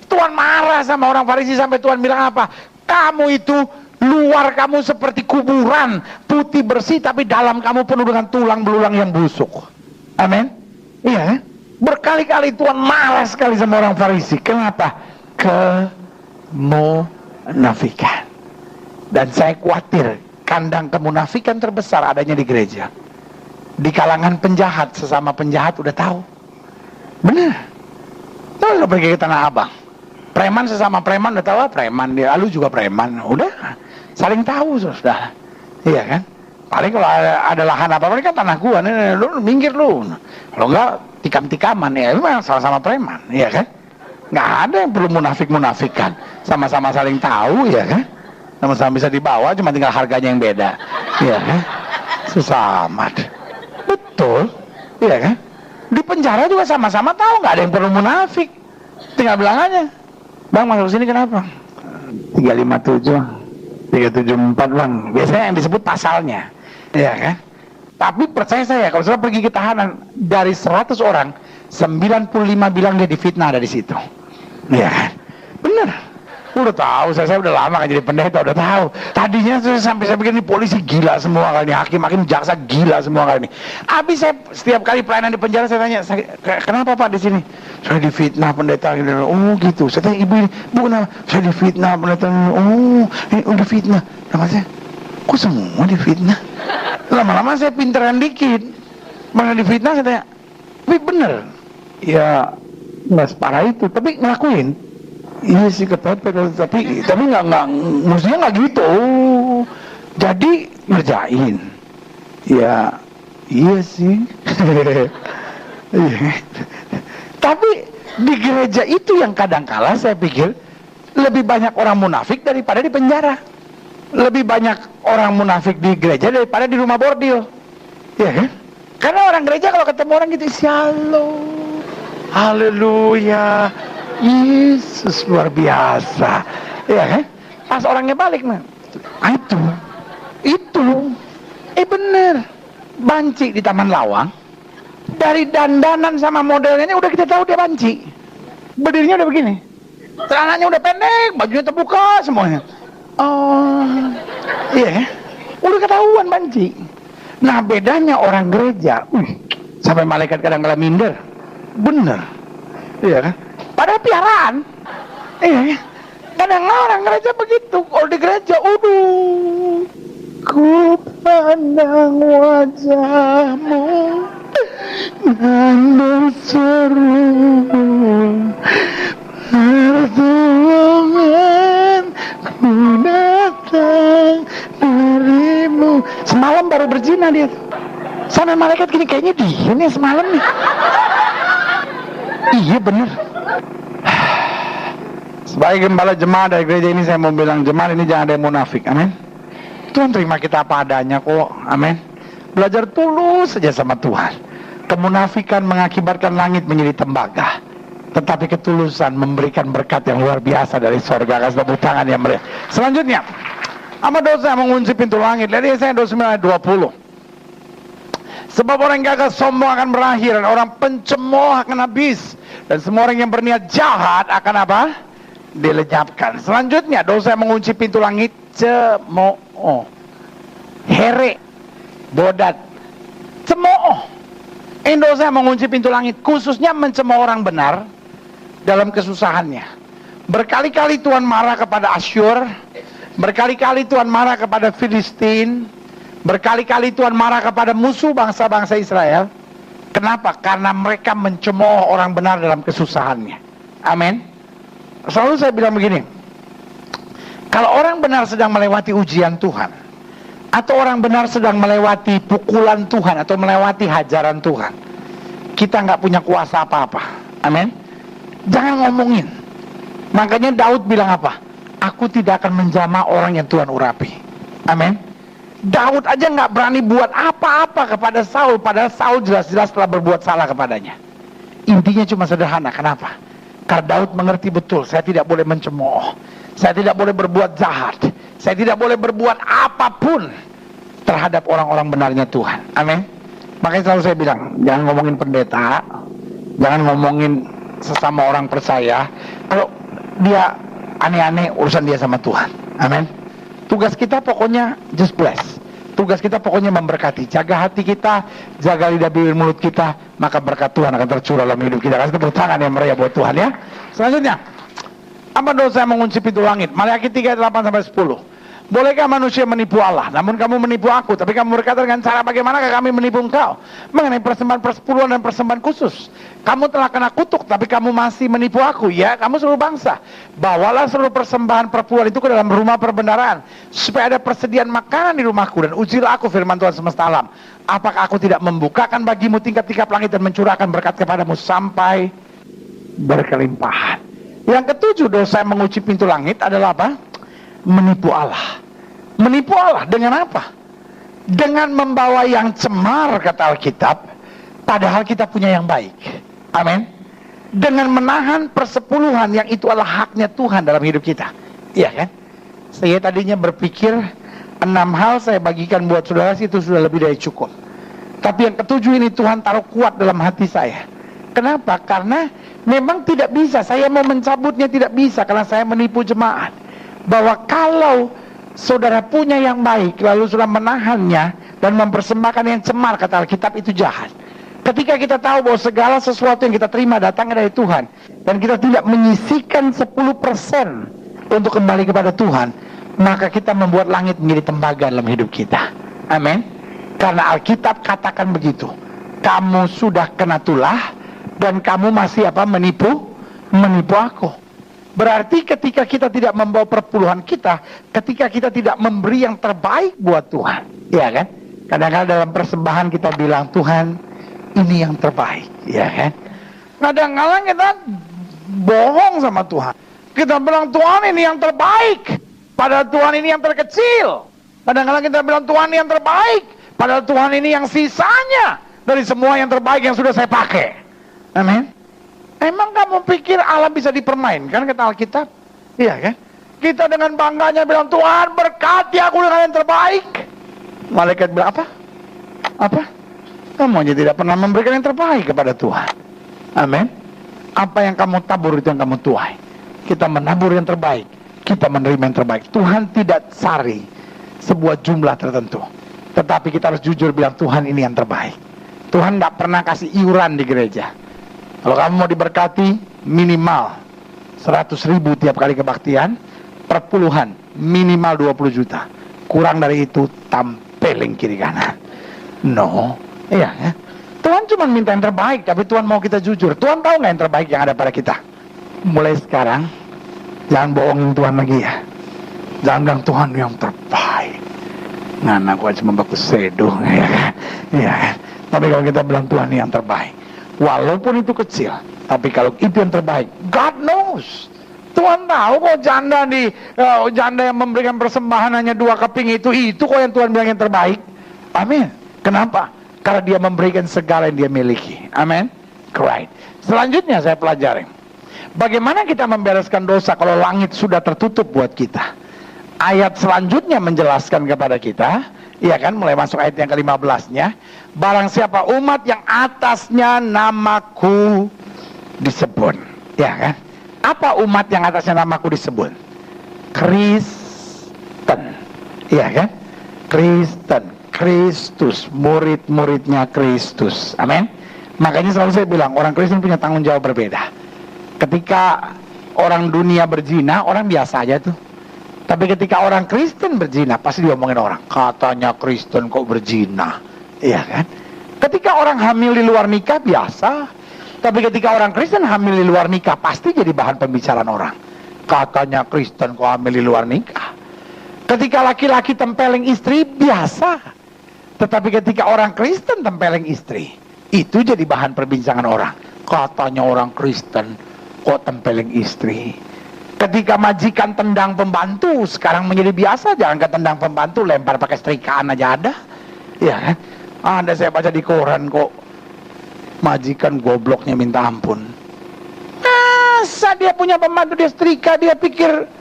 S1: Tuhan marah sama orang Farisi sampai Tuhan bilang apa? Kamu itu luar kamu seperti kuburan, putih bersih, tapi dalam kamu penuh dengan tulang belulang yang busuk. Amin. Iya. Berkali-kali Tuhan marah sekali sama orang Farisi. Kenapa? Kemunafikan. Dan saya khawatir kandang kemunafikan terbesar adanya di gereja. Di kalangan penjahat, sesama penjahat udah tahu. Benar. Terus pergi ke Tanah Abang, preman sesama preman udah tahu, preman dia, lu juga preman, udah saling tahu sudah. Iya kan? Paling kalau ada lahan apa-apa kan tanah gua, nih, lu minggir lu. Kalau enggak tikam-tikaman ya, memang sama-sama preman, iya kan? Nggak ada yang perlu munafik-munafikan, sama-sama saling tahu, ya kan? Sama-sama bisa dibawa, cuma tinggal harganya yang beda, iya kan? Susah amat. Betul, iya kan? Di penjara juga sama-sama tahu, nggak ada yang perlu munafik. Tinggal bilang aja, bang masuk sini kenapa? 357, 374 bang. Biasanya yang disebut pasalnya, iya kan? Tapi percaya saya, kalau saya pergi ke tahanan, dari 100 orang, 95 bilang dia difitnah dari situ. Iya kan? Bener. Udah tahu, saya udah lama kan jadi pendeta, udah tahu. Tadinya sampai saya pikir ini polisi gila semua kali ini, hakim jaksa gila semua kali ini. Habis saya setiap kali pelayanan di penjara saya tanya, kenapa Pak di sini? Saya difitnah pendeta. Oh gitu. Saya tanya ibu ini, bu kenapa? Saya difitnah pendeta. Oh, ini difitnah. Nama saya, kok semua difitnah? Lama-lama saya pinteran dikit. Mana difitnah saya tanya, tapi bener. Ya nggak separah itu, tapi ngelakuin. Iya sih kepepet, tapi nggak mestinya nggak gitu. Jadi ngerjain. Ya iya sih. Tapi di gereja itu yang kadangkala saya pikir lebih banyak orang munafik daripada di penjara. Lebih banyak orang munafik di gereja daripada di rumah bordil. Ya kan? Karena orang gereja kalau ketemu orang gitu, shalom, haleluya, Yesus luar biasa, ya kan? Pas orangnya balik, nah, itu, bener, banci di Taman Lawang, dari dandanan sama modelnya udah kita tahu dia banci, berdirinya udah begini, celananya udah pendek, bajunya terbuka semuanya, oh, iya, udah ketahuan banci. Nah bedanya orang gereja, sampai malaikat kadang-kadang minder, bener, iya kan? Padahal piaraan, iya, Kadang orang gereja begitu, kalau di gereja, ku pandang wajahmu dan berseru pertolongan ku datang darimu. Semalam baru berzina dia. Sampai malaikat gini, kayaknya dia nih semalam nih. Iya bener. Sebagai gembala jemaat dari gereja ini, saya mau bilang, jemaat ini jangan ada yang munafik. Amin. Tuhan terima kita apa adanya kok. Amin. Belajar tulus saja sama Tuhan. Kemunafikan mengakibatkan langit menjadi tembaga, tetapi ketulusan memberikan berkat yang luar biasa dari sorga. Kasih tepuk tangan yang meriah. Selanjutnya, apa dosa yang mengunci pintu langit? Lihat Yesaya 29 ayat 20. Sebab orang yang gagah sombong akan berakhir, dan orang pencemooh akan habis, dan semua orang yang berniat jahat akan apa? Dilenyapkan. Selanjutnya, dosa yang mengunci pintu langit, cemooh, here, bodat, cemooh. Ini dosa yang mengunci pintu langit, khususnya mencemooh orang benar dalam kesusahannya. Berkali-kali Tuhan marah kepada Asyur, berkali-kali Tuhan marah kepada Filistin, berkali-kali Tuhan marah kepada musuh bangsa-bangsa Israel. Kenapa? Karena mereka mencemooh orang benar dalam kesusahannya. Amin. Selalu saya bilang begini, kalau orang benar sedang melewati ujian Tuhan, atau orang benar sedang melewati pukulan Tuhan, atau melewati hajaran Tuhan, kita nggak punya kuasa apa-apa. Amin. Jangan ngomongin. Makanya Daud bilang apa? Aku tidak akan menjamah orang yang Tuhan urapi. Amin. Daud aja nggak berani buat apa-apa kepada Saul, padahal Saul jelas-jelas telah berbuat salah kepadanya. Intinya cuma sederhana. Kenapa? Karena Daud mengerti betul, saya tidak boleh mencemooh, saya tidak boleh berbuat jahat, saya tidak boleh berbuat apapun terhadap orang-orang benarnya Tuhan. Amin. Makanya selalu saya bilang, jangan ngomongin pendeta, jangan ngomongin sesama orang percaya. Kalau dia aneh-aneh, urusan dia sama Tuhan. Amin. Tugas kita pokoknya just bless. Tugas kita pokoknya memberkati. Jaga hati kita, jaga lidah bibir mulut kita, maka berkat Tuhan akan tercurah dalam hidup kita. Kasih tepuk tangan yang meriah buat Tuhan ya. Selanjutnya, apa dosa yang mengunci pintu langit? Maliaki 3 ayat 8-10. Bolehkah manusia menipu Allah? Namun kamu menipu aku. Tapi kamu berkata, dengan cara bagaimanakah kami menipu engkau? Mengenai persembahan persepuluhan dan persembahan khusus. Kamu telah kena kutuk, tapi kamu masih menipu aku. Ya, kamu seluruh bangsa, bawalah seluruh persembahan perpuluhan itu ke dalam rumah perbendaharaan, supaya ada persediaan makanan di rumahku. Dan ujilah aku, firman Tuhan semesta alam, apakah aku tidak membukakan bagimu tingkap-tingkap langit dan mencurahkan berkat kepadamu sampai berkelimpahan. Yang ketujuh, dosa yang mengunci pintu langit adalah apa? Menipu Allah. Menipu Allah dengan apa? Dengan membawa yang cemar, kata Alkitab, padahal kita punya yang baik. Amin. Dengan menahan persepuluhan yang itu adalah haknya Tuhan dalam hidup kita. Iya kan? Saya tadinya berpikir 6 hal saya bagikan buat saudara, itu sudah lebih dari cukup. Tapi yang ketujuh ini Tuhan taruh kuat dalam hati saya. Kenapa? Karena memang tidak bisa, saya mau mencabutnya tidak bisa, karena saya menipu jemaat. Bahwa kalau saudara punya yang baik, lalu sudah menahannya dan mempersembahkan yang cemar, kata Alkitab, itu jahat. Ketika kita tahu bahwa segala sesuatu yang kita terima datangnya dari Tuhan, dan kita tidak menyisihkan 10% untuk kembali kepada Tuhan, maka kita membuat langit menjadi tembaga dalam hidup kita. Amin. Karena Alkitab katakan begitu, kamu sudah kena tulah dan kamu masih apa? Menipu aku. Berarti ketika kita tidak membawa perpuluhan kita, ketika kita tidak memberi yang terbaik buat Tuhan, ya kan? Kadang-kadang dalam persembahan kita bilang, Tuhan, ini yang terbaik, ya kan? Kadang-kadang kita bohong sama Tuhan. Kita bilang, Tuhan ini yang terbaik, padahal Tuhan ini yang terkecil. Kadang-kadang kita bilang, Tuhan ini yang terbaik, padahal Tuhan ini yang sisanya dari semua yang terbaik yang sudah saya pakai. Amin. Emang kamu pikir Allah bisa dipermainkan, kata Alkitab? Iya kan? Kita dengan bangganya bilang, Tuhan berkati aku dengan yang terbaik. Malaikat bilang apa? Apa? Kamu aja tidak pernah memberikan yang terbaik kepada Tuhan. Amin. Apa yang kamu tabur itu yang kamu tuai. Kita menabur yang terbaik, kita menerima yang terbaik. Tuhan tidak sari sebuah jumlah tertentu, tetapi kita harus jujur bilang, Tuhan ini yang terbaik. Tuhan gak pernah kasih iuran di gereja. Kalau kamu mau diberkati, minimal 100.000 tiap kali kebaktian, perpuluhan, minimal 20 juta. Kurang dari itu tampeling kiri kanan. No, iya ya. Tuhan cuma minta yang terbaik, tapi Tuhan mau kita jujur. Tuhan tahu nggak yang terbaik yang ada pada kita? Mulai sekarang, jangan bohongin Tuhan lagi ya. Jangan bilang Tuhan yang terbaik. Nah, aku cuma baku seduh, ya kan? Iya kan? Tapi kalau kita bilang Tuhan yang terbaik, walaupun itu kecil, tapi kalau itu yang terbaik, God knows. Tuhan tahu kok janda yang memberikan persembahan hanya 2 keping itu kok yang Tuhan bilang yang terbaik. Amin. Kenapa? Karena dia memberikan segala yang dia miliki. Amin. Right. Selanjutnya saya pelajari, bagaimana kita membereskan dosa kalau langit sudah tertutup buat kita. Ayat selanjutnya menjelaskan kepada kita, ya kan, mulai masuk ayat yang ke-15-nya, barang siapa umat yang atasnya namaku disebut, ya kan? Apa umat yang atasnya namaku disebut? Kristen, ya kan? Kristen, Kristus, murid-muridnya Kristus. Amin. Makanya selalu saya bilang, orang Kristen punya tanggung jawab berbeda. Ketika orang dunia berzina, orang biasa aja tuh. Tapi ketika orang Kristen berzina, pasti diomongin orang, katanya Kristen kok berzina, iya kan? Ketika orang hamil di luar nikah, biasa. Tapi ketika orang Kristen hamil di luar nikah, pasti jadi bahan pembicaraan orang. Katanya Kristen kok hamil di luar nikah. Ketika laki-laki tempeleng istri, biasa. Tetapi ketika orang Kristen tempeleng istri, itu jadi bahan perbincangan orang. Katanya orang Kristen kok tempeleng istri. Ketika majikan tendang pembantu, sekarang menjadi biasa. Jangan ke tendang pembantu, lempar pakai setrikaan aja ada. Ya kan? Ada saya baca di koran kok, majikan gobloknya minta ampun. Masa dia punya pembantu dia setrika, dia pikir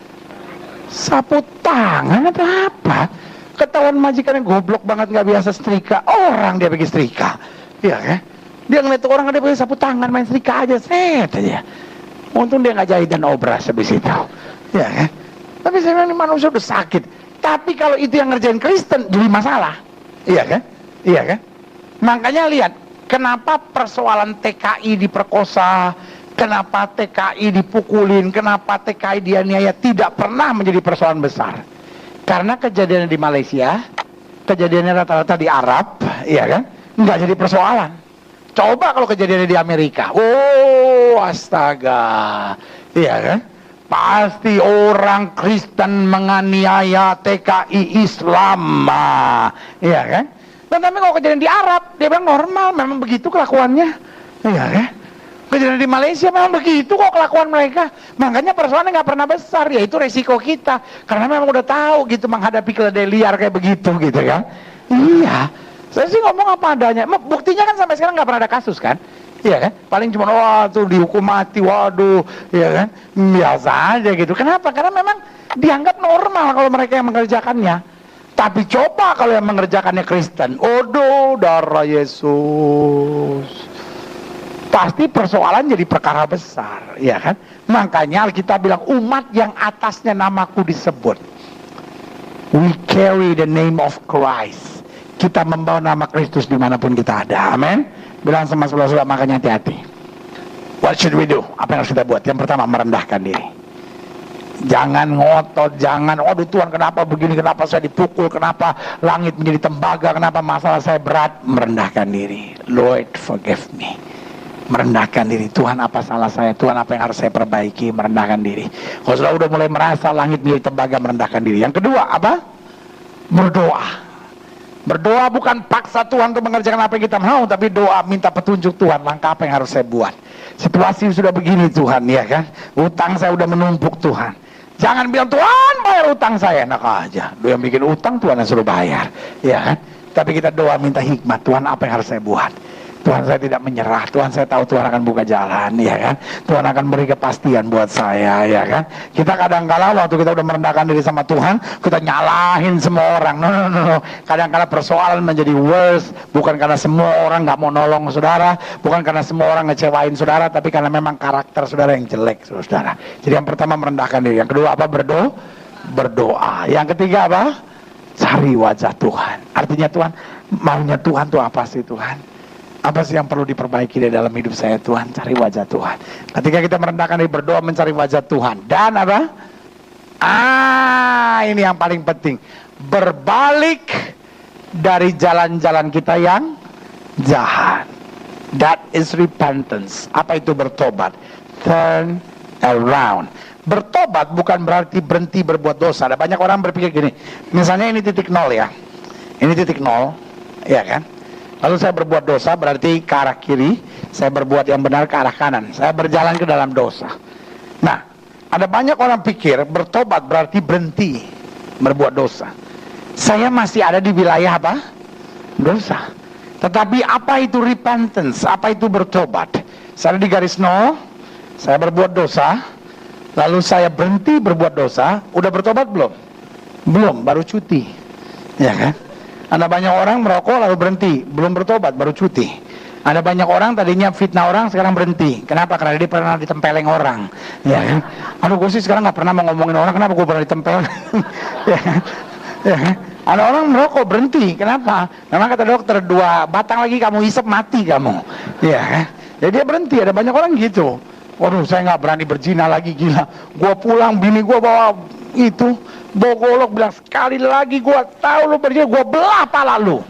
S1: sapu tangan atau apa? Ketahuan majikannya goblok banget, nggak biasa setrika. Orang dia pergi setrika, ya kan? Dia ngeliat orang ada pakai sapu tangan main setrika aja, set aja. Untung dia nggak jahit dan obras habis itu, ya kan? Tapi saya bilang ini manusia udah sakit. Tapi kalau itu yang ngerjain Kristen jadi masalah, iya kan? Iya kan? Makanya lihat, kenapa persoalan TKI diperkosa, kenapa TKI dipukulin, kenapa TKI dianiaya tidak pernah menjadi persoalan besar. Karena kejadiannya di Malaysia, kejadiannya rata-rata di Arab, iya kan? Nggak jadi persoalan. Coba kalau kejadiannya di Amerika, oh astaga, iya kan? Pasti orang Kristen menganiaya TKI Islam, iya kan? Tapi kalau kejadian di Arab, dia bilang normal, memang begitu kelakuannya, iya kan? Kejadian di Malaysia memang begitu kok kelakuan mereka. Makanya persoalannya nggak pernah besar, ya itu resiko kita, karena memang udah tahu gitu menghadapi keledai liar kayak begitu, gitu kan? Iya. Saya sih ngomong apa adanya. Buktinya kan sampai sekarang nggak pernah ada kasus kan? Iya kan? Paling cuma wah tuh dihukum mati, waduh, iya kan? Biasa aja gitu. Kenapa? Karena memang dianggap normal kalau mereka yang mengerjakannya. Tapi coba kalau yang mengerjakannya Kristen, aduh darah Yesus. Pasti persoalan jadi perkara besar, iya kan? Makanya Alkitab bilang umat yang atasnya namaku disebut. We carry the name of Christ. Kita membawa nama Kristus dimanapun kita ada. Amin. Bilang sama saudara-saudara, makanya hati-hati. What should we do? Apa yang harus kita buat? Yang pertama, merendahkan diri. Jangan ngotot, jangan, waduh Tuhan kenapa begini, kenapa saya dipukul, kenapa langit menjadi tembaga, kenapa masalah saya berat. Merendahkan diri. Lord forgive me. Merendahkan diri. Tuhan apa salah saya, Tuhan apa yang harus saya perbaiki. Merendahkan diri. Kalau sudah udah mulai merasa langit menjadi tembaga, merendahkan diri. Yang kedua apa? Berdoa. Berdoa bukan paksa Tuhan untuk mengerjakan apa yang kita mau, tapi doa minta petunjuk Tuhan, langkah apa yang harus saya buat. Situasi sudah begini Tuhan, ya kan? Utang saya udah menumpuk Tuhan. Jangan bilang Tuhan bayar utang saya, enak aja. Dia yang bikin utang Tuhan yang suruh bayar, ya kan? Tapi kita doa minta hikmat, Tuhan apa yang harus saya buat. Tuhan saya tidak menyerah, Tuhan saya tahu Tuhan akan buka jalan, ya kan? Tuhan akan beri kepastian buat saya, ya kan? Kita kadang-kala waktu kita udah merendahkan diri sama Tuhan, kita nyalahin semua orang. No. Kadang-kala persoalan menjadi worse, bukan karena semua orang nggak mau nolong saudara, bukan karena semua orang ngecewain saudara, tapi karena memang karakter saudara yang jelek, saudara. Jadi yang pertama merendahkan diri, yang kedua apa? Berdoa. Yang ketiga apa? Cari wajah Tuhan. Artinya Tuhan, maunya Tuhan tuh apa sih Tuhan? Apa sih yang perlu diperbaiki di dalam hidup saya Tuhan? Cari wajah Tuhan. Ketika kita merendahkan diri, berdoa mencari wajah Tuhan. Dan apa? Ini yang paling penting. Berbalik dari jalan-jalan kita yang jahat. That is repentance. Apa itu bertobat? Turn around. Bertobat bukan berarti berhenti berbuat dosa. Ada banyak orang berpikir gini, misalnya ini titik nol ya, ini titik nol, ya kan? Lalu saya berbuat dosa berarti ke arah kiri, saya berbuat yang benar ke arah kanan, saya berjalan ke dalam dosa. Nah, ada banyak orang pikir bertobat berarti berhenti berbuat dosa. Saya masih ada di wilayah apa? Dosa. Tetapi apa itu repentance? Apa itu bertobat? Saya di garis nol, saya berbuat dosa, lalu saya berhenti berbuat dosa. Udah bertobat belum? Belum, baru cuti. Ya kan? Ada banyak orang merokok lalu berhenti, belum bertobat, baru cuti. Ada banyak orang tadinya fitnah orang, sekarang berhenti. Kenapa? Karena dia pernah ditempeleng orang. Ya kan? Aduh, gue sih sekarang gak pernah mau ngomongin orang, kenapa gue pernah ditempel? Ya kan? Ya kan? Ada orang merokok berhenti, kenapa? Memang kata dokter, 2 batang lagi kamu hisap mati kamu. Ya kan? Jadi dia berhenti. Ada banyak orang gitu. Waduh, saya nggak berani berzina lagi, gila. Gua pulang, bini gua bawa itu, bawa golok, bilang sekali lagi gua tahu lu berzina, gua belah pala lu.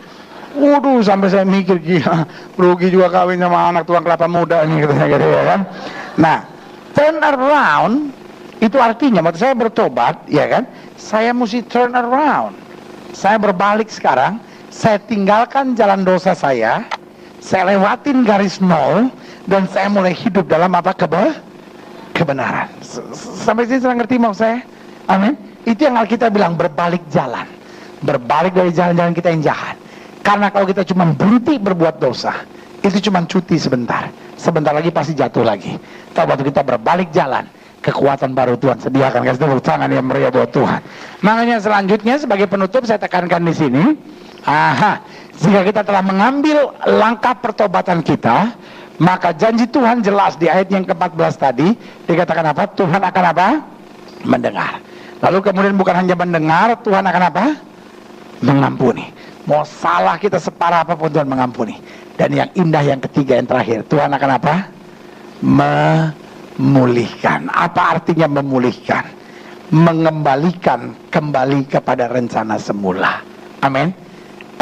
S1: Waduh, sampai saya mikir, gila, rugi juga kawin sama anak tukang kelapa muda nih, katanya gitu ya kan. Nah, turn around itu artinya, waktu saya bertobat, ya kan, saya mesti turn around. Saya berbalik sekarang, saya tinggalkan jalan dosa saya lewatin garis nol, dan saya mulai hidup dalam apa? Kebenaran. Sampai sini saya ngerti mau saya? Amin. Itu yang Alkitab bilang berbalik jalan. Berbalik dari jalan-jalan kita yang jahat. Karena kalau kita cuma berhenti berbuat dosa, itu cuma cuti sebentar. Sebentar lagi pasti jatuh lagi. Tapi waktu kita berbalik jalan, kekuatan baru Tuhan sediakan. Kasih tepuk tangan yang meriah buat Tuhan. Makanya selanjutnya sebagai penutup saya tekankan di sini. Jika kita telah mengambil langkah pertobatan kita, maka janji Tuhan jelas di ayat yang ke-14 tadi, dikatakan apa? Tuhan akan apa? Mendengar. Lalu kemudian bukan hanya mendengar, Tuhan akan apa? Mengampuni. Mau salah kita separah apapun Tuhan mengampuni. Dan yang indah yang ketiga, yang terakhir, Tuhan akan apa? Memulihkan. Apa artinya memulihkan? Mengembalikan kembali kepada rencana semula. Amin.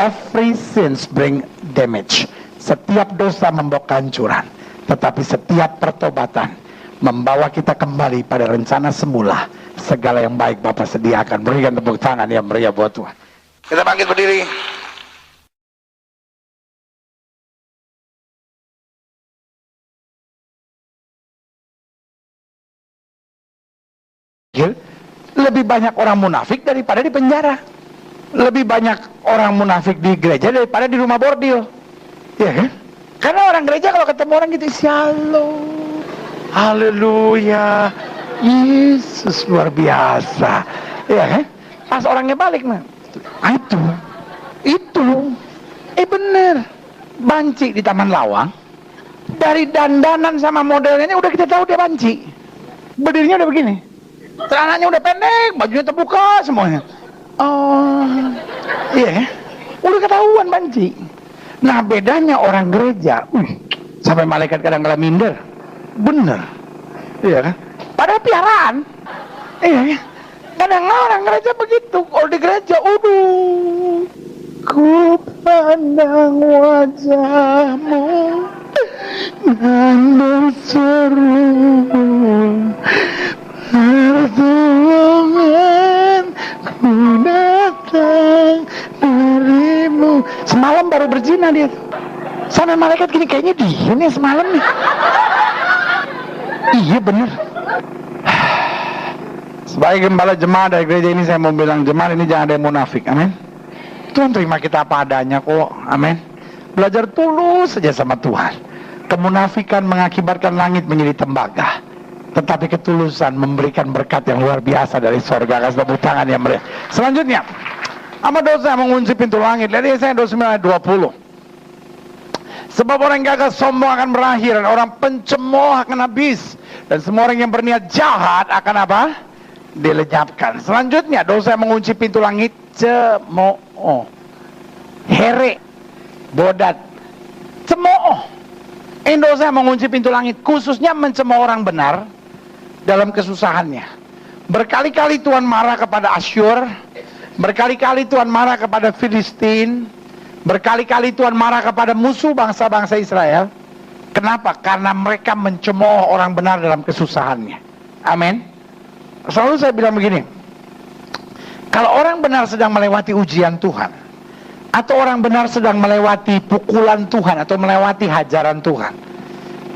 S1: Every sins bring damage. Setiap dosa membawa kehancuran, tetapi setiap pertobatan membawa kita kembali pada rencana semula. Segala yang baik Bapa sediakan. Berikan tepuk tangan yang meriah buat Tuhan. Kita bangkit berdiri. Lebih banyak orang munafik daripada di penjara. Lebih banyak orang munafik di gereja daripada di rumah bordil. Ya kan? Karena orang gereja kalau ketemu orang gitu, Shalom, haleluya, Yesus luar biasa. Ya kan? Pas orangnya balik, nah, itu, bener. Banci di Taman Lawang, dari dandanan sama modelnya udah kita tahu dia banci. Berdirinya udah begini, celananya udah pendek, bajunya terbuka semuanya. Oh, iya, udah ketahuan banci. Nah, bedanya orang gereja, sampai malaikat kadang-kadang minder, bener, iya kan? Padahal piaraan, iya kan? Kadang orang gereja begitu, kalau di gereja, ku pandang wajahmu dan berseru pertolongan ku datang darimu. Semalam baru berzina dia. Sama malaikat gini, kayaknya dia nih semalam nih. Iya bener. Sebagai gembala jemaat dari gereja ini, saya mau bilang jemaat ini jangan ada yang munafik. Amin. Tuhan terima kita apa adanya kok. Amin. Belajar tulus saja sama Tuhan. Kemunafikan mengakibatkan langit menjadi tembaga, tetapi ketulusan memberikan berkat yang luar biasa dari sorga. Kasih tepuk tangan yang meriah. Selanjutnya, amat dosa mengunci pintu langit. Lihat Yesaya 29 ayat 20. Sebab orang yang gagal sombong akan berakhir, dan orang pencemooh akan habis, dan semua orang yang berniat jahat akan apa? Dilenyapkan. Selanjutnya, dosa yang mengunci pintu langit, cemooh, here, bodat, cemooh. Ini dosa yang mengunci pintu langit, khususnya mencemooh orang benar dalam kesusahannya, Berkali-kali Tuhan marah kepada Asyur, berkali-kali Tuhan marah kepada Filistin, berkali-kali Tuhan marah kepada musuh bangsa-bangsa Israel. Kenapa? Karena mereka mencemooh orang benar dalam kesusahannya. Amin. Selalu saya bilang begini, kalau orang benar sedang melewati ujian Tuhan, atau orang benar sedang melewati pukulan Tuhan, atau melewati hajaran Tuhan,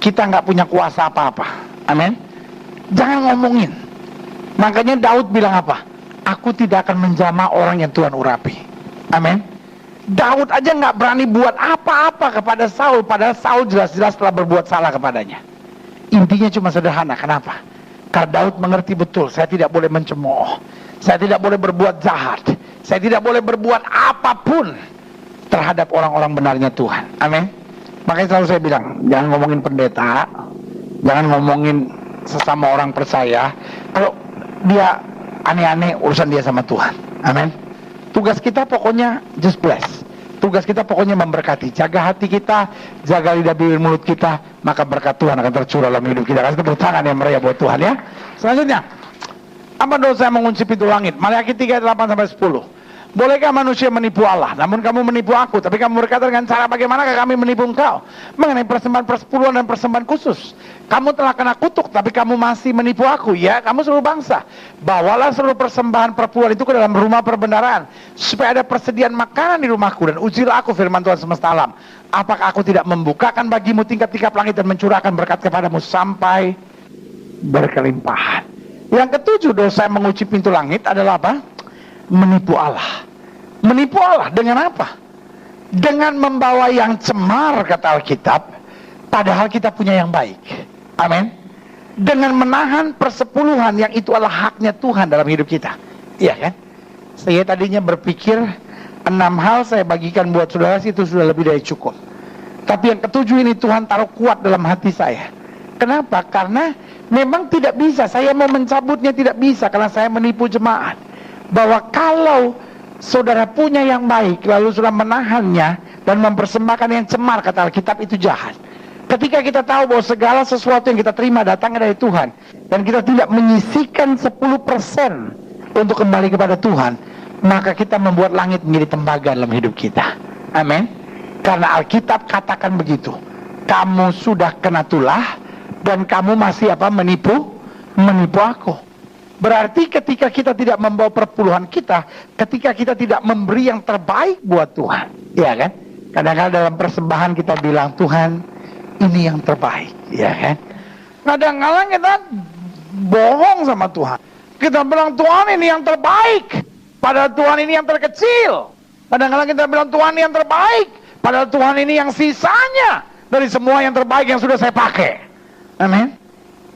S1: kita nggak punya kuasa apa-apa. Amin. Jangan ngomongin. Makanya Daud bilang apa? Aku tidak akan menjamah orang yang Tuhan urapi. Amin. Daud aja nggak berani buat apa-apa kepada Saul, padahal Saul jelas-jelas telah berbuat salah kepadanya. Intinya cuma sederhana. Kenapa? Karena Daud mengerti betul, saya tidak boleh mencemooh, saya tidak boleh berbuat jahat, saya tidak boleh berbuat apapun terhadap orang-orang benarnya Tuhan. Amin. Makanya selalu saya bilang, jangan ngomongin pendeta, jangan ngomongin sesama orang percaya. Kalau dia aneh-aneh, urusan dia sama Tuhan. Amin. Tugas kita pokoknya just bless. Tugas kita pokoknya memberkati. Jaga hati kita, jaga lidah bibir mulut kita, maka berkat Tuhan akan tercurah dalam hidup kita. Kasih tepuk tangan yang meriah buat Tuhan ya. Selanjutnya, apa dosa yang mengunci pintu langit? Maliaki 3:8-10. Bolehkah manusia menipu Allah? Namun kamu menipu aku. Tapi kamu berkata, dengan cara bagaimanakah kami menipu engkau? Mengenai persembahan persepuluhan dan persembahan khusus. Kamu telah kena kutuk, tapi kamu masih menipu aku. Ya, kamu seluruh bangsa. Bawalah seluruh persembahan perpuluhan itu ke dalam rumah perbendaharaan, supaya ada persediaan makanan di rumahku. Dan ujilah aku, firman Tuhan semesta alam. Apakah aku tidak membukakan bagimu tingkap-tingkap langit dan mencurahkan berkat kepadamu sampai berkelimpahan? Yang ketujuh, dosa yang mengunci pintu langit adalah apa? Menipu Allah. Menipu Allah dengan apa? Dengan membawa yang cemar, kata Alkitab, padahal kita punya yang baik. Amin. Dengan menahan persepuluhan yang itu adalah haknya Tuhan dalam hidup kita. Iya kan? Saya tadinya berpikir 6 hal saya bagikan buat saudara, itu sudah lebih dari cukup. Tapi yang ketujuh ini Tuhan taruh kuat dalam hati saya. Kenapa? Karena memang tidak bisa, saya mau mencabutnya tidak bisa, karena saya menipu jemaat. Bahwa kalau saudara punya yang baik, lalu sudah menahannya dan mempersembahkan yang cemar, kata Alkitab, itu jahat. Ketika kita tahu bahwa segala sesuatu yang kita terima datangnya dari Tuhan, dan kita tidak menyisihkan 10% untuk kembali kepada Tuhan, maka kita membuat langit menjadi tembaga dalam hidup kita. Amin. Karena Alkitab katakan begitu, kamu sudah kena tulah dan kamu masih apa? Menipu aku. Berarti ketika kita tidak membawa perpuluhan kita, ketika kita tidak memberi yang terbaik buat Tuhan, ya kan? Kadang-kadang dalam persembahan kita bilang, Tuhan, ini yang terbaik, ya kan? Kadang-kadang kita bohong sama Tuhan. Kita bilang, Tuhan ini yang terbaik, padahal Tuhan ini yang terkecil. Kadang-kadang kita bilang, Tuhan ini yang terbaik, padahal Tuhan ini yang sisanya dari semua yang terbaik yang sudah saya pakai. Amin.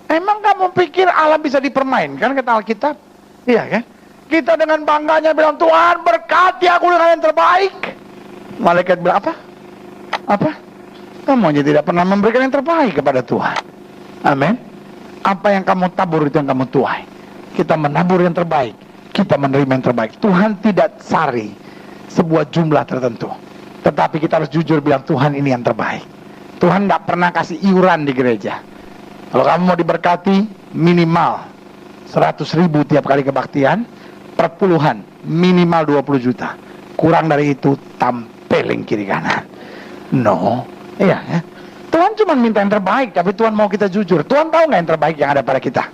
S1: Emang kamu pikir Allah bisa dipermainkan, kata Alkitab? Iya kan? Kita dengan bangganya bilang, Tuhan berkati aku dengan yang terbaik. Malaikat bilang apa? Apa? Kamu aja tidak pernah memberikan yang terbaik kepada Tuhan. Amin. Apa yang kamu tabur itu yang kamu tuai. Kita menabur yang terbaik, kita menerima yang terbaik. Tuhan tidak sari sebuah jumlah tertentu, tetapi kita harus jujur bilang, Tuhan ini yang terbaik. Tuhan gak pernah kasih iuran di gereja. Kalau kamu mau diberkati, minimal 100.000 tiap kali kebaktian, perpuluhan minimal 20 juta. Kurang dari itu tampelin kiri kanan. No, iya ya. Tuhan cuma minta yang terbaik, tapi Tuhan mau kita jujur. Tuhan tahu nggak yang terbaik yang ada pada kita?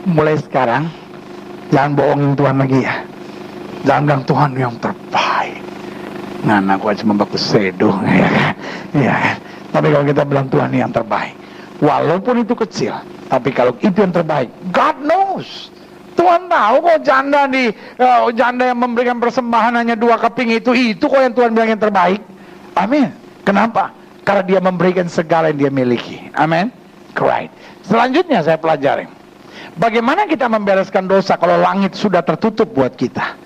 S1: Mulai sekarang, jangan bohongin Tuhan lagi ya. Jangan bilang Tuhan yang terbaik. Nah, aku aja membagus sedo, ya kan? Iya kan? Tapi kalau kita bilang Tuhan yang terbaik, walaupun itu kecil, tapi kalau itu yang terbaik, God knows. Tuhan tahu kok janda yang memberikan persembahan hanya 2 keping itu kok yang Tuhan bilang yang terbaik. Amin. Kenapa? Karena dia memberikan segala yang dia miliki. Amin. Right. Selanjutnya saya pelajari, bagaimana kita membereskan dosa kalau langit sudah tertutup buat kita.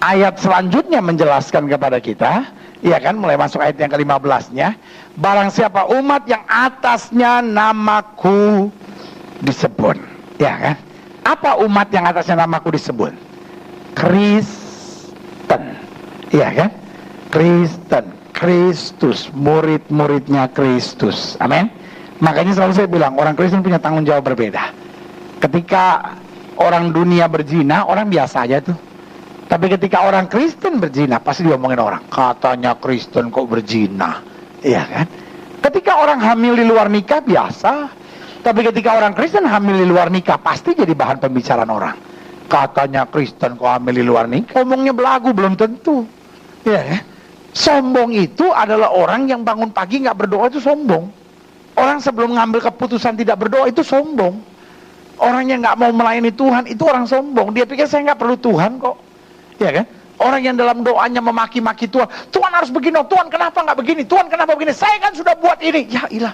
S1: Ayat selanjutnya menjelaskan kepada kita, ya kan, mulai masuk ayat yang ke-15-nya. Barang siapa umat yang atasnya namaku disebut, ya kan? Apa umat yang atasnya namaku disebut? Kristen, ya kan? Kristen, Kristus, murid-muridnya Kristus. Amin. Makanya selalu saya bilang, orang Kristen punya tanggung jawab berbeda. Ketika orang dunia berzina, orang biasa aja tuh. Tapi ketika orang Kristen berzina, pasti diomongin orang. Katanya Kristen kok berzina. Iya kan? Ketika orang hamil di luar nikah, biasa. Tapi ketika orang Kristen hamil di luar nikah, pasti jadi bahan pembicaraan orang. Katanya Kristen kok hamil di luar nikah, ngomongnya belagu, belum tentu. Iya kan? Sombong itu adalah orang yang bangun pagi nggak berdoa, itu sombong. Orang sebelum ngambil keputusan tidak berdoa, itu sombong. Orang yang nggak mau melayani Tuhan, itu orang sombong. Dia pikir saya nggak perlu Tuhan kok. Ya kan? Orang yang dalam doanya memaki-maki Tuhan, Tuhan harus begini, Tuhan kenapa nggak begini, Tuhan kenapa begini, saya kan sudah buat ini. Ya ilah,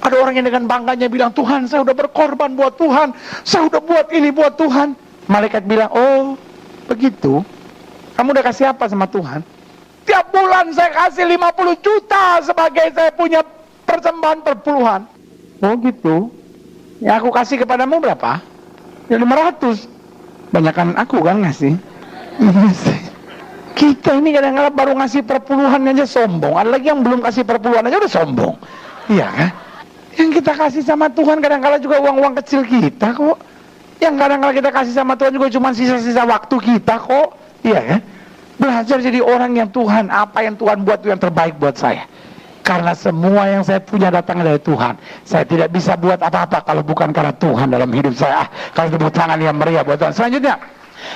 S1: ada orang yang dengan bangganya bilang, Tuhan saya udah berkorban buat Tuhan, saya udah buat ini buat Tuhan. Malaikat bilang, oh begitu, kamu udah kasih apa sama Tuhan? Tiap bulan saya kasih 50 juta sebagai saya punya persembahan perpuluhan. Oh gitu, yang aku kasih kepadamu berapa? Ya 500. Banyakan aku kan ngasih. Kita ini kadang-kadang baru ngasih perpuluhan aja sombong. Ada lagi yang belum kasih perpuluhan aja udah sombong. Iya kan? Yang kita kasih sama Tuhan kadang-kadang juga uang-uang kecil kita kok. Yang kadang-kadang kita kasih sama Tuhan juga cuma sisa-sisa waktu kita kok. Iya kan? Belajar jadi orang yang Tuhan, apa yang Tuhan buat itu yang terbaik buat saya. Karena semua yang saya punya datang dari Tuhan. Saya tidak bisa buat apa-apa kalau bukan karena Tuhan dalam hidup saya. Kalau tepuk tangan yang meriah buat Tuhan. Selanjutnya,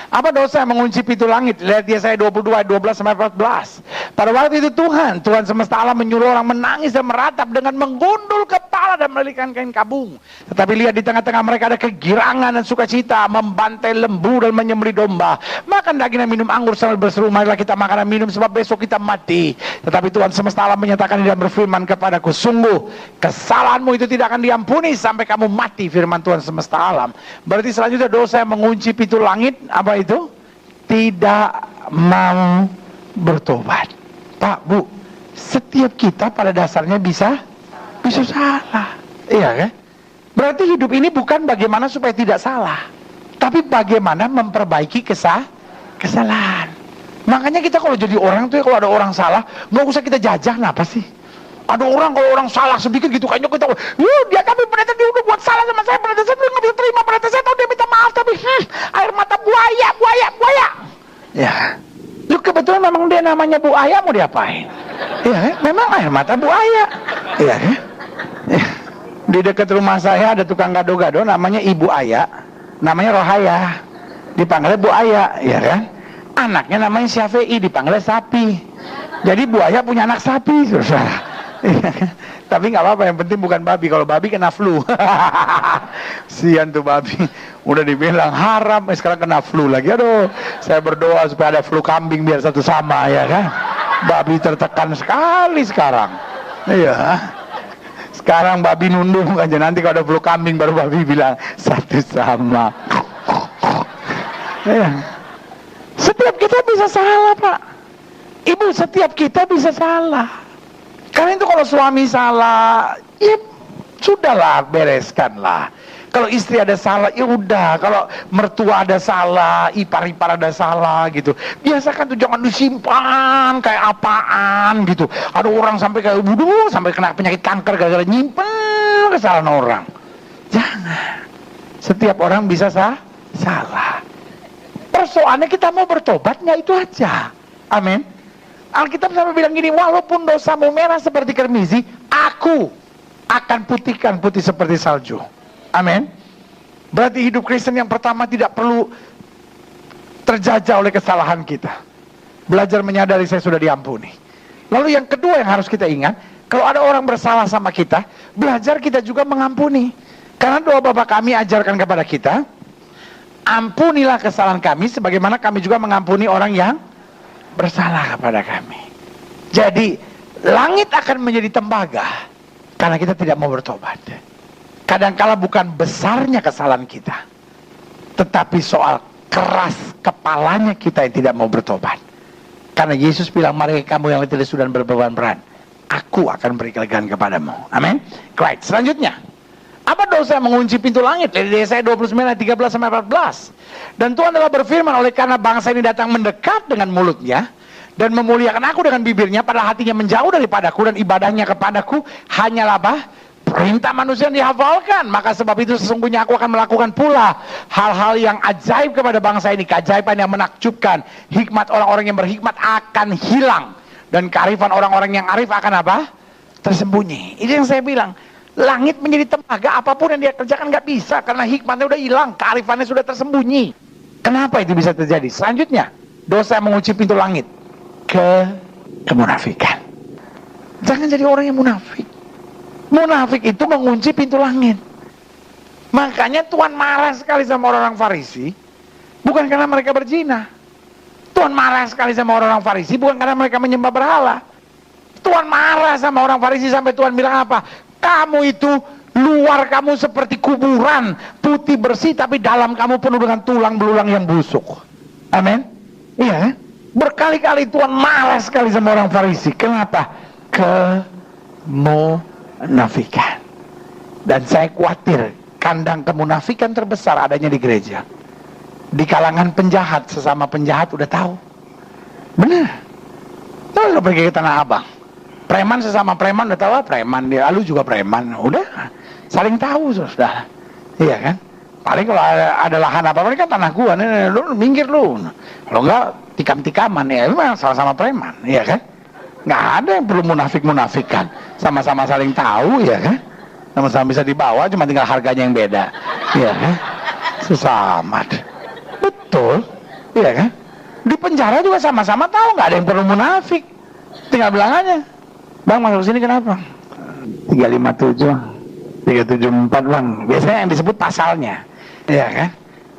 S1: apa dosa yang mengunci pintu langit? Lihat Yesaya 22 ayat 12 sampai 14. Pada waktu itu Tuhan semesta alam menyuruh orang menangis dan meratap dengan menggundul kepala dan melilikan kain kabung. Tetapi lihat di tengah-tengah mereka ada kegirangan dan sukacita, membantai lembu dan menyembelih domba, makan daging dan minum anggur sambil berseru, marilah kita makan dan minum sebab besok kita mati. Tetapi Tuhan semesta alam menyatakan dan berfirman kepadaku, sungguh kesalahanmu itu tidak akan diampuni sampai kamu mati, firman Tuhan semesta alam. Berarti selanjutnya dosa yang mengunci pintu langit, apa itu? Tidak mau bertobat. Pak, Bu, setiap kita pada dasarnya bisa salah. Iya kan? Berarti hidup ini bukan bagaimana supaya tidak salah, tapi bagaimana memperbaiki kesalahan. Makanya kita kalau jadi orang tuh ya, kalau ada orang salah, nggak usah kita jajah, apa sih? Ada orang kalau orang salah sedikit gitu kayaknya kita, dia tapi pendeta dia udah buat salah sama saya, pendeta saya nggak bisa terima, pendeta saya tahu dia minta maaf tapi air mata buaya. Ya, lu kebetulan memang dia namanya buaya, mau diapain? Ya, memang air mata buaya. Iya ya. Di dekat rumah saya ada tukang gado-gado namanya Ibu Aya, namanya Rohaya, dipanggilnya Bu Aya, ya kan? Anaknya namanya Syafi'i, dipanggilnya Sapi. Jadi buaya punya anak sapi, saudara. Tapi nggak apa-apa, yang penting bukan babi. Kalau babi kena flu. Sian tuh babi, udah dibilang haram, sekarang kena flu lagi. Aduh, saya berdoa supaya ada flu kambing biar satu sama, ya kan? Babi tertekan sekali sekarang. Iya. Sekarang babi nunduk aja, nanti kalau ada flu kambing baru babi bilang satu sama. Iya. Setiap kita bisa salah, Pak. Ibu, setiap kita bisa salah. Karena itu kalau suami salah, ya sudahlah, bereskanlah. Kalau istri ada salah, ya udah. Kalau mertua ada salah, ipar-ipar ada salah gitu. Biasakan tuh, jangan disimpan kayak apaan gitu. Ada orang sampai kayak sampai kena penyakit kanker gara-gara nyimpen kesalahan orang. Jangan. Setiap orang bisa salah. Persoalannya kita mau bertobat nggak, itu aja. Amin. Alkitab sampai bilang gini, walaupun dosamu merah seperti kermizi, aku akan putihkan putih seperti salju. Amin. Berarti hidup Kristen yang pertama tidak perlu terjajah oleh kesalahan kita. Belajar menyadari saya sudah diampuni. Lalu yang kedua yang harus kita ingat, kalau ada orang bersalah sama kita, belajar kita juga mengampuni. Karena doa Bapa kami ajarkan kepada kita, ampunilah kesalahan kami sebagaimana kami juga mengampuni orang yang bersalah kepada kami. Jadi langit akan menjadi tembaga karena kita tidak mau bertobat. Kadangkala bukan besarnya kesalahan kita, tetapi soal keras kepalanya kita yang tidak mau bertobat. Karena Yesus bilang, mari kamu yang letih lesu dan berbeban berat, aku akan beri kelegaan kepadamu. Amin. Right. Selanjutnya, apa dosa yang mengunci pintu langit? Dari Yesaya 29 ayat 13 sampai 14. Dan Tuhan telah berfirman, oleh karena bangsa ini datang mendekat dengan mulutnya dan memuliakan aku dengan bibirnya, pada hatinya menjauh daripadaku dan ibadahnya kepadaku hanyalah apa? Perintah manusia yang dihafalkan. Maka sebab itu sesungguhnya aku akan melakukan pula hal-hal yang ajaib kepada bangsa ini. Keajaiban yang menakjubkan. Hikmat orang-orang yang berhikmat akan hilang. Dan kearifan orang-orang yang arif akan apa? Tersembunyi. Itu yang saya bilang. Langit menjadi temaga, apapun yang dia kerjakan nggak bisa. Karena hikmatnya udah hilang, kearifannya sudah tersembunyi. Kenapa itu bisa terjadi? Selanjutnya, dosa yang mengunci pintu langit. Kemunafikan. Jangan jadi orang yang munafik. Munafik itu mengunci pintu langit. Makanya Tuhan marah sekali sama orang-orang Farisi. Bukan karena mereka berzina. Tuhan marah sekali sama orang-orang Farisi. Bukan karena mereka menyembah berhala. Tuhan marah sama orang Farisi sampai Tuhan bilang apa? Kamu itu, luar kamu seperti kuburan. Putih bersih tapi dalam kamu penuh dengan tulang belulang yang busuk. Amin. Iya. Berkali-kali Tuhan marah sekali sama orang Farisi. Kenapa? Kemunafikan. Dan saya khawatir kandang kemunafikan terbesar adanya di gereja. Di kalangan penjahat, sesama penjahat udah tahu. Benar. Lalu pergi ke Tanah Abang. Preman sesama preman udah tahu, preman dia, lu juga preman. Udah saling tahu sudah. Iya kan? Paling kalau ada lahan apa-apa kan tanah gua nih, lu minggir lu. Kalau enggak tikam-tikaman ya memang sama-sama preman, iya kan? Nggak ada yang perlu munafik-munafikan. Sama-sama saling tahu, ya kan? Sama-sama bisa dibawa, cuma tinggal harganya yang beda. Iya kan? Sesama. Betul. Iya kan? Di penjara juga sama-sama tahu, nggak ada yang perlu munafik. Tinggal bilang aja, Bang masuk sini kenapa? 357, 374 Bang. Biasanya yang disebut pasalnya. Iya kan?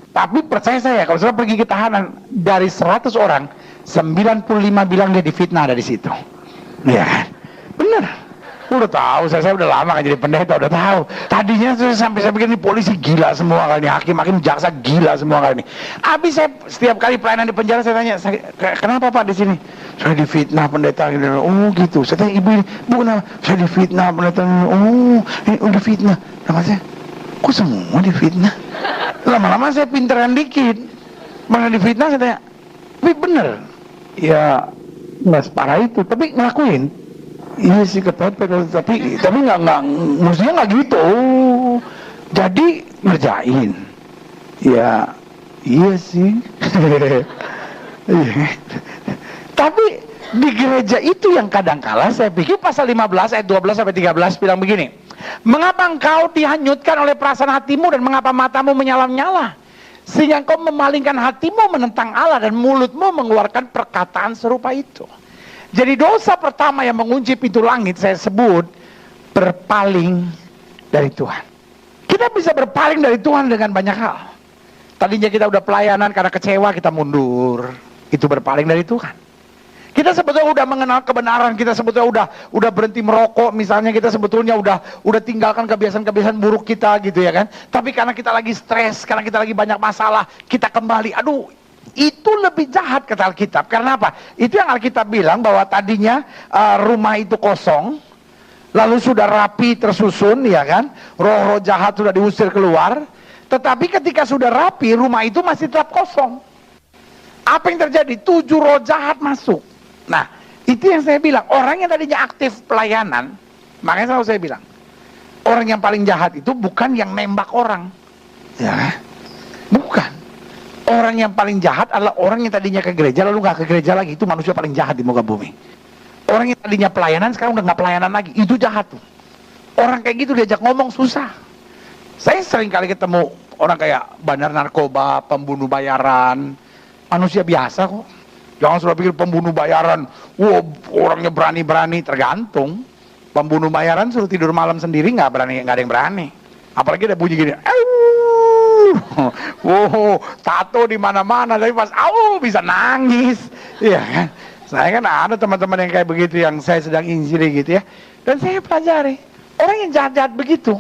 S1: Tapi percaya saya, kalau saya pergi ke tahanan, dari 100 orang, 95 bilang dia difitnah ada di situ. Iya kan? Bener. Udah tahu, saya udah lama kan jadi pendeta, udah tahu. Tadinya sampai saya pikir ini polisi gila semua kali ini, hakim jaksa gila semua kali ini. Habis saya setiap kali pelayanan di penjara saya tanya, kenapa Pak di sini? Saya difitnah pendeta. Oh gitu. Saya tanya ibu ini, Bu kenapa? Saya difitnah pendeta. Oh, ini udah fitnah. Nama saya, kok semua difitnah? Lama-lama saya pinteran dikit. Mana difitnah saya tanya, tapi bener. Ya nggak separah itu, tapi ngelakuin. Iya sih kepepet, tapi nggak mestinya nggak gitu. Jadi ngerjain. Ya iya sih. Tapi di gereja itu yang kadang-kala saya pikir pasal 15 ayat 12 sampai 13 bilang begini. Mengapa engkau dihanyutkan oleh perasaan hatimu dan mengapa matamu menyala-nyala? Sehingga engkau memalingkan hatimu menentang Allah dan mulutmu mengeluarkan perkataan serupa itu. Jadi dosa pertama yang mengunci pintu langit saya sebut berpaling dari Tuhan. Kita bisa berpaling dari Tuhan dengan banyak hal. Tadinya kita udah pelayanan karena kecewa kita mundur. Itu berpaling dari Tuhan. Kita sebetulnya udah mengenal kebenaran, kita sebetulnya udah berhenti merokok, misalnya kita sebetulnya udah tinggalkan kebiasaan-kebiasaan buruk kita gitu ya kan. Tapi karena kita lagi stres, karena kita lagi banyak masalah, kita kembali. Aduh, itu lebih jahat kata Alkitab. Karena apa? Itu yang Alkitab bilang bahwa tadinya rumah itu kosong, lalu sudah rapi tersusun, ya kan? Roh-roh jahat sudah diusir keluar. Tetapi ketika sudah rapi, rumah itu masih tetap kosong. Apa yang terjadi? 7 roh jahat masuk. Nah, itu yang saya bilang. Orang yang tadinya aktif pelayanan, makanya selalu saya bilang, orang yang paling jahat itu bukan yang nembak orang, ya, bukan. Orang yang paling jahat adalah orang yang tadinya ke gereja lalu nggak ke gereja lagi. Itu manusia paling jahat di muka bumi. Orang yang tadinya pelayanan sekarang udah nggak pelayanan lagi. Itu jahat tuh. Orang kayak gitu diajak ngomong susah. Saya sering kali ketemu orang kayak bandar narkoba, pembunuh bayaran, manusia biasa kok. Jangan sudah pikir pembunuh bayaran, wow, orangnya berani-berani. Tergantung. Pembunuh bayaran suruh tidur malam sendiri nggak ada yang berani. Apalagi ada bunyi gini, wow, tato di mana-mana, tapi pas bisa nangis, ya kan? Saya kan ada teman-teman yang kayak begitu yang saya sedang injili gitu ya, dan saya pelajari orang yang jahat-jahat begitu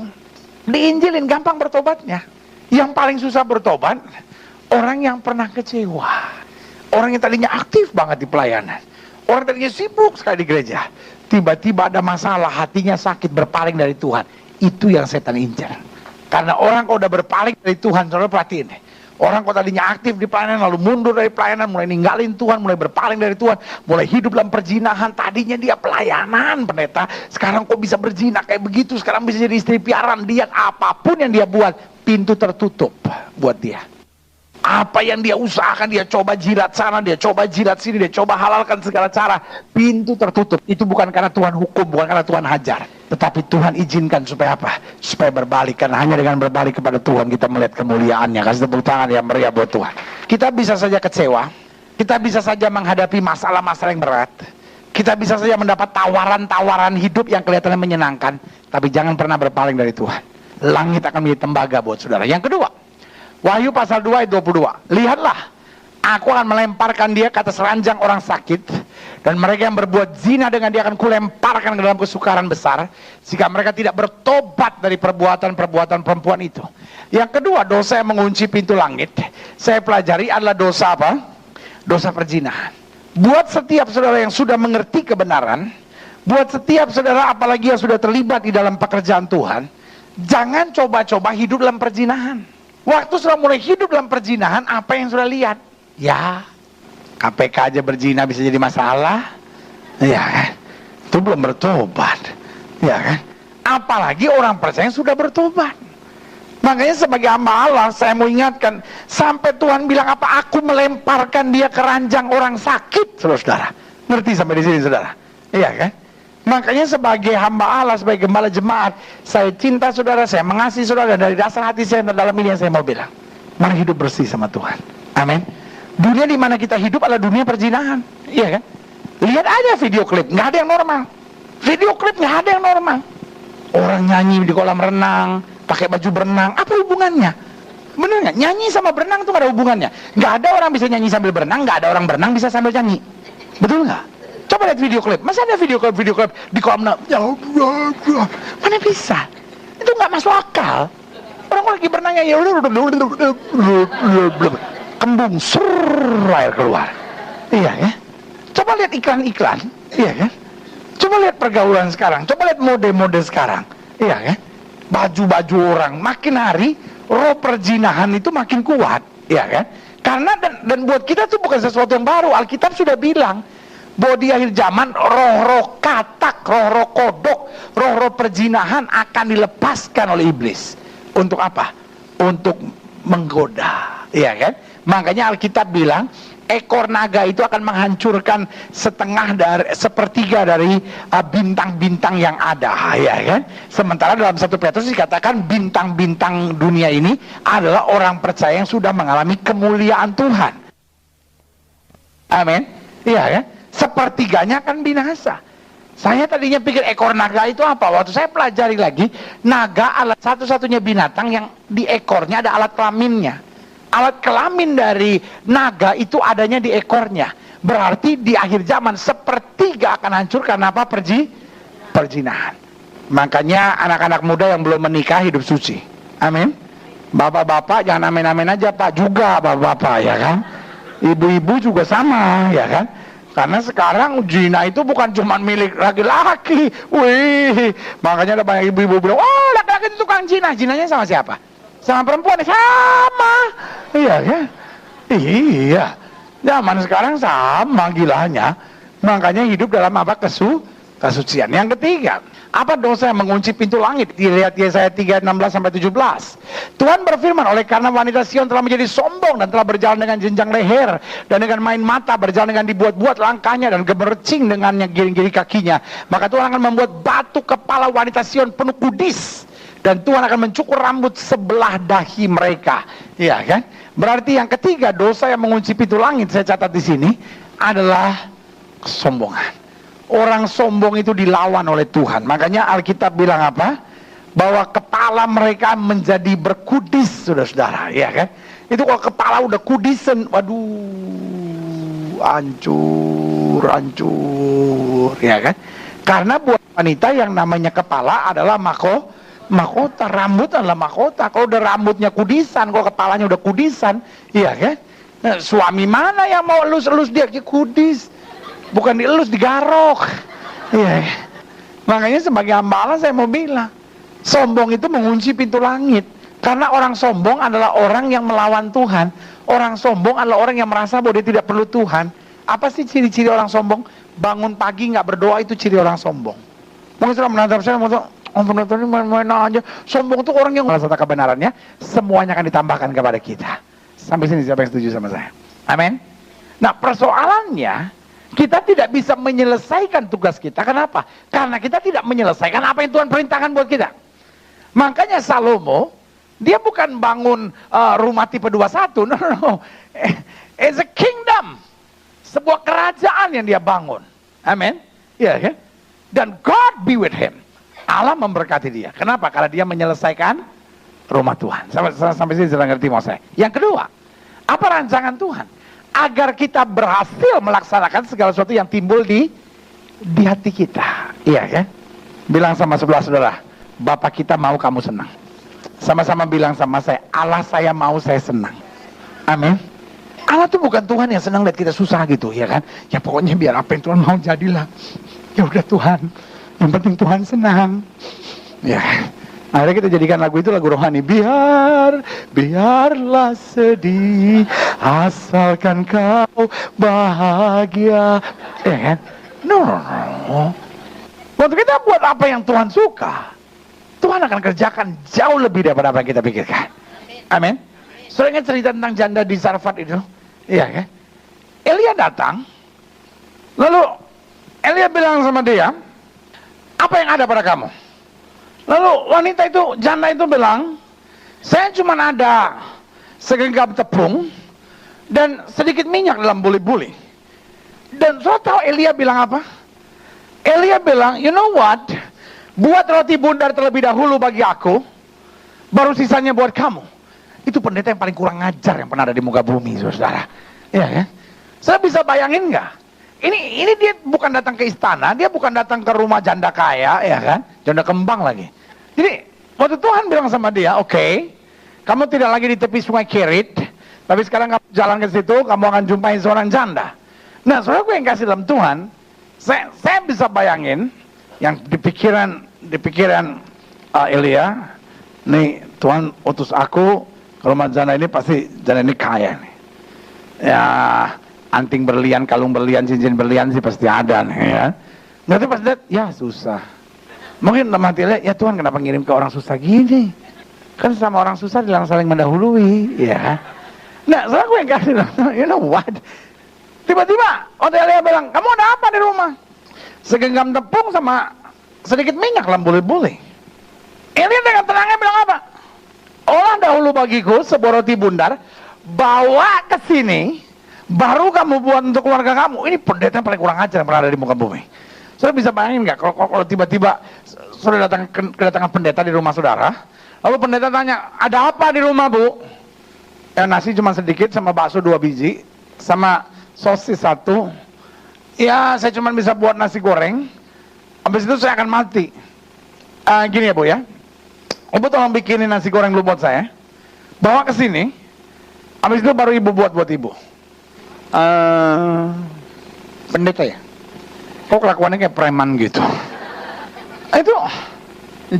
S1: diinjilin gampang bertobatnya. Yang paling susah bertobat orang yang pernah kecewa, orang yang tadinya aktif banget di pelayanan, orang tadinya sibuk sekali di gereja, tiba-tiba ada masalah, hatinya sakit, berpaling dari Tuhan. Itu yang setan incar. Karena orang kalau udah berpaling dari Tuhan, saudara perhatiin, Orang kok tadinya aktif di pelayanan, lalu mundur dari pelayanan, mulai ninggalin Tuhan, mulai berpaling dari Tuhan, mulai hidup dalam perzinahan. Tadinya dia pelayanan, pendeta, sekarang kok bisa berzina kayak begitu, sekarang bisa jadi istri piaran. Lihat apapun yang dia buat, pintu tertutup buat dia. Apa yang dia usahakan, dia coba jilat sana, dia coba jilat sini, dia coba halalkan segala cara, pintu tertutup. Itu bukan karena Tuhan hukum, bukan karena Tuhan hajar, tetapi Tuhan izinkan supaya apa? Supaya berbalik. Karena hanya dengan berbalik kepada Tuhan kita melihat kemuliaannya. Kasih tepuk tangan yang meriah buat Tuhan. Kita bisa saja kecewa, kita bisa saja menghadapi masalah-masalah yang berat, kita bisa saja mendapat tawaran-tawaran hidup yang kelihatannya menyenangkan, tapi jangan pernah berpaling dari Tuhan. Langit akan menjadi tembaga buat saudara. Yang kedua, Wahyu pasal 2 ayat 22. Lihatlah, aku akan melemparkan dia ke atas ranjang orang sakit, dan mereka yang berbuat zina dengan dia akan kulemparkan ke dalam kesukaran besar, jika mereka tidak bertobat dari perbuatan-perbuatan perempuan itu. Yang kedua, dosa yang mengunci pintu langit, saya pelajari adalah dosa apa? Dosa perzinahan. Buat setiap saudara yang sudah mengerti kebenaran, buat setiap saudara apalagi yang sudah terlibat di dalam pekerjaan Tuhan, jangan coba-coba hidup dalam perzinahan. Waktu sudah mulai hidup dalam perzinahan, apa yang sudah lihat? Ya, KPK aja berzina bisa jadi masalah. Ya kan? Itu belum bertobat. Ya kan? Apalagi orang percaya yang sudah bertobat. Makanya sebagai hamba Allah, saya mau ingatkan, sampai Tuhan bilang apa? Aku melemparkan dia ke ranjang orang sakit, saudara. Ngerti sampai di sini, saudara? Iya kan? Makanya sebagai hamba Allah, sebagai gembala jemaat, saya cinta saudara, saya mengasihi saudara, dan dari dasar hati saya yang terdalam ini yang saya mau bilang, mari hidup bersih sama Tuhan. Amin. Dunia di mana kita hidup adalah dunia perzinahan, iya kan? Lihat aja video klip, nggak ada yang normal. Video klip nggak ada yang normal. Orang nyanyi di kolam renang, pakai baju berenang, apa hubungannya? Bener nggak? Nyanyi sama berenang itu nggak ada hubungannya. Nggak ada orang bisa nyanyi sambil berenang, nggak ada orang berenang bisa sambil nyanyi. Betul nggak? Coba lihat video klip. Masa ada video klip di kolam renang? Mana bisa? Itu nggak masuk akal. Orang lagi berenangnya ya kembung, air keluar. Iya ya. Coba lihat iklan-iklan. Iya kan? Coba lihat pergaulan sekarang. Coba lihat mode-mode sekarang. Iya kan? Baju-baju orang makin hari roh perzinahan itu makin kuat. Iya kan? Karena dan buat kita itu bukan sesuatu yang baru. Alkitab sudah bilang bahwa di akhir zaman roh-roh katak, roh-roh kodok, roh-roh perzinahan akan dilepaskan oleh iblis. Untuk apa? Untuk menggoda, ya kan? Makanya Alkitab bilang ekor naga itu akan menghancurkan sepertiga dari bintang-bintang yang ada, ya kan? Sementara dalam 1 Petrus dikatakan bintang-bintang dunia ini adalah orang percaya yang sudah mengalami kemuliaan Tuhan. Amin. Iya kan? Sepertiganya akan binasa. Saya tadinya pikir ekor naga itu apa? Waktu saya pelajari lagi, naga adalah satu-satunya binatang yang di ekornya ada alat kelaminnya. Alat kelamin dari naga itu adanya di ekornya. Berarti di akhir zaman sepertiga akan hancur karena apa? Perzinahan. Makanya anak-anak muda yang belum menikah hidup suci. Amin. Bapak-bapak jangan amin-amin aja, Pak, juga bapak-bapak, ya kan? Ibu-ibu juga sama, ya kan? Karena sekarang zina itu bukan cuma milik laki-laki. Wih, makanya ada banyak ibu-ibu bilang, oh laki-laki itu tukang zina. Zinanya sama siapa? Sama perempuan? Sama. Iya kan? Iya. Zaman sekarang sama gilanya. Makanya hidup dalam apa? Kesucian. Yang ketiga, apa dosa yang mengunci pintu langit? Dilihat Yesaya 3:16-17. Tuhan berfirman, oleh karena wanita Sion telah menjadi sombong dan telah berjalan dengan jenjang leher dan dengan main mata, berjalan dengan dibuat-buat langkahnya dan gemercing dengannya giring-giring kakinya, maka Tuhan akan membuat batu kepala wanita Sion penuh kudis, dan Tuhan akan mencukur rambut sebelah dahi mereka. Iya kan? Berarti yang ketiga dosa yang mengunci pintu langit, saya catat di sini, adalah kesombongan. Orang sombong itu dilawan oleh Tuhan. Makanya Alkitab bilang apa? Bahwa kepala mereka menjadi berkudis, saudara-saudara, ya kan? Itu kalau kepala udah kudisan, waduh, hancur, ya kan? Karena buat wanita yang namanya kepala adalah mahkota, rambut adalah mahkota. Kalau udah rambutnya kudisan, kalau kepalanya udah kudisan, iya kan? Nah, suami mana yang mau elus-elus dia kudis? Bukan dielus, digarok. Iya. Makanya sebagai hamba Allah saya mau bilang, sombong itu mengunci pintu langit. Karena orang sombong adalah orang yang melawan Tuhan. Orang sombong adalah orang yang merasa bahwa dia tidak perlu Tuhan. Apa sih ciri-ciri orang sombong? Bangun pagi nggak berdoa itu ciri orang sombong. Mungkin sudah menantang saya, penonton ini main-main aja. Sombong itu orang yang merasa kebenarannya, semuanya akan ditambahkan kepada kita. Sampai sini siapa yang setuju sama saya? Amin. Nah, persoalannya kita tidak bisa menyelesaikan tugas kita. Kenapa? Karena kita tidak menyelesaikan apa yang Tuhan perintahkan buat kita. Makanya Salomo, dia bukan bangun rumah tipe 21, no. It's a kingdom. Sebuah kerajaan yang dia bangun. Amin. Iya kan? Dan God be with him. Allah memberkati dia. Kenapa? Karena dia menyelesaikan rumah Tuhan. Sampai sini sudah ngerti mau saya. Yang kedua, apa rancangan Tuhan? Agar kita berhasil melaksanakan segala sesuatu yang timbul di hati kita. Iya kan? Bilang sama sebelah saudara, Bapak kita mau kamu senang. Sama-sama bilang sama saya, Allah saya mau saya senang. Amin. Allah tuh bukan Tuhan yang senang lihat kita susah gitu, ya kan? Ya pokoknya biar apa yang Tuhan mau jadilah. Ya udah Tuhan, yang penting Tuhan senang. Ya, akhirnya kita jadikan lagu itu lagu rohani. Biarlah sedih, asalkan kau bahagia. Ya kan? No. Waktu kita buat apa yang Tuhan suka, Tuhan akan kerjakan jauh lebih daripada apa yang kita pikirkan. Amin. Soalnya cerita tentang janda di Sarfat itu, iya kan? Elia datang, lalu Elia bilang sama dia, apa yang ada pada kamu? Lalu wanita itu, janda itu bilang, saya cuma ada segenggam tepung dan sedikit minyak dalam buli-buli. Dan saudara tahu Elia bilang apa? Elia bilang, you know what? Buat roti bundar terlebih dahulu bagi aku, baru sisanya buat kamu. Itu pendeta yang paling kurang ngajar yang pernah ada di muka bumi, saudara. Iya kan? Saya bisa bayangin nggak? Ini dia bukan datang ke istana, dia bukan datang ke rumah janda kaya, ya kan? Janda kembang lagi. Jadi waktu Tuhan bilang sama dia, oke, kamu tidak lagi di tepi sungai Kerit, tapi sekarang kamu jalan ke situ, kamu akan jumpai seorang janda. Nah, saudara gue yang kasih dalam Tuhan, saya bisa bayangin yang di pikiran Elia, nih Tuhan utus aku ke rumah janda ini, pasti janda ini kaya nih. Ya, anting berlian, kalung berlian, cincin berlian sih pasti ada nih ya. Nanti pas lihat, ya susah. Mungkin dalam hati Elia, ya Tuhan kenapa ngirim ke orang susah gini? Kan sama orang susah dilarang saling mendahului, ya. Nah, soalnya gue yang kasih, you know what? Tiba-tiba, Elia bilang, kamu ada apa di rumah? Segenggam tepung sama sedikit minyak dalam buli-buli. Elia dengan tenangnya bilang apa? Olah dahulu bagiku sebuah roti bundar, bawa ke sini, baru kamu buat untuk keluarga kamu. Ini pendeta yang paling kurang ajar yang pernah ada di muka bumi. Saudara bisa bayangin nggak kalau tiba-tiba saudara datang kedatangan pendeta di rumah saudara, lalu pendeta tanya, ada apa di rumah bu? Ya nasi cuma sedikit, sama bakso 2 biji, sama sosis 1. Ya saya cuma bisa buat nasi goreng. Habis itu saya akan mati. Gini ya bu ya, ibu tolong bikinin nasi goreng dulu buat saya, bawa ke sini. Habis itu baru ibu buat ibu. Pendeta ya, kok kelakuannya kayak preman gitu. Itu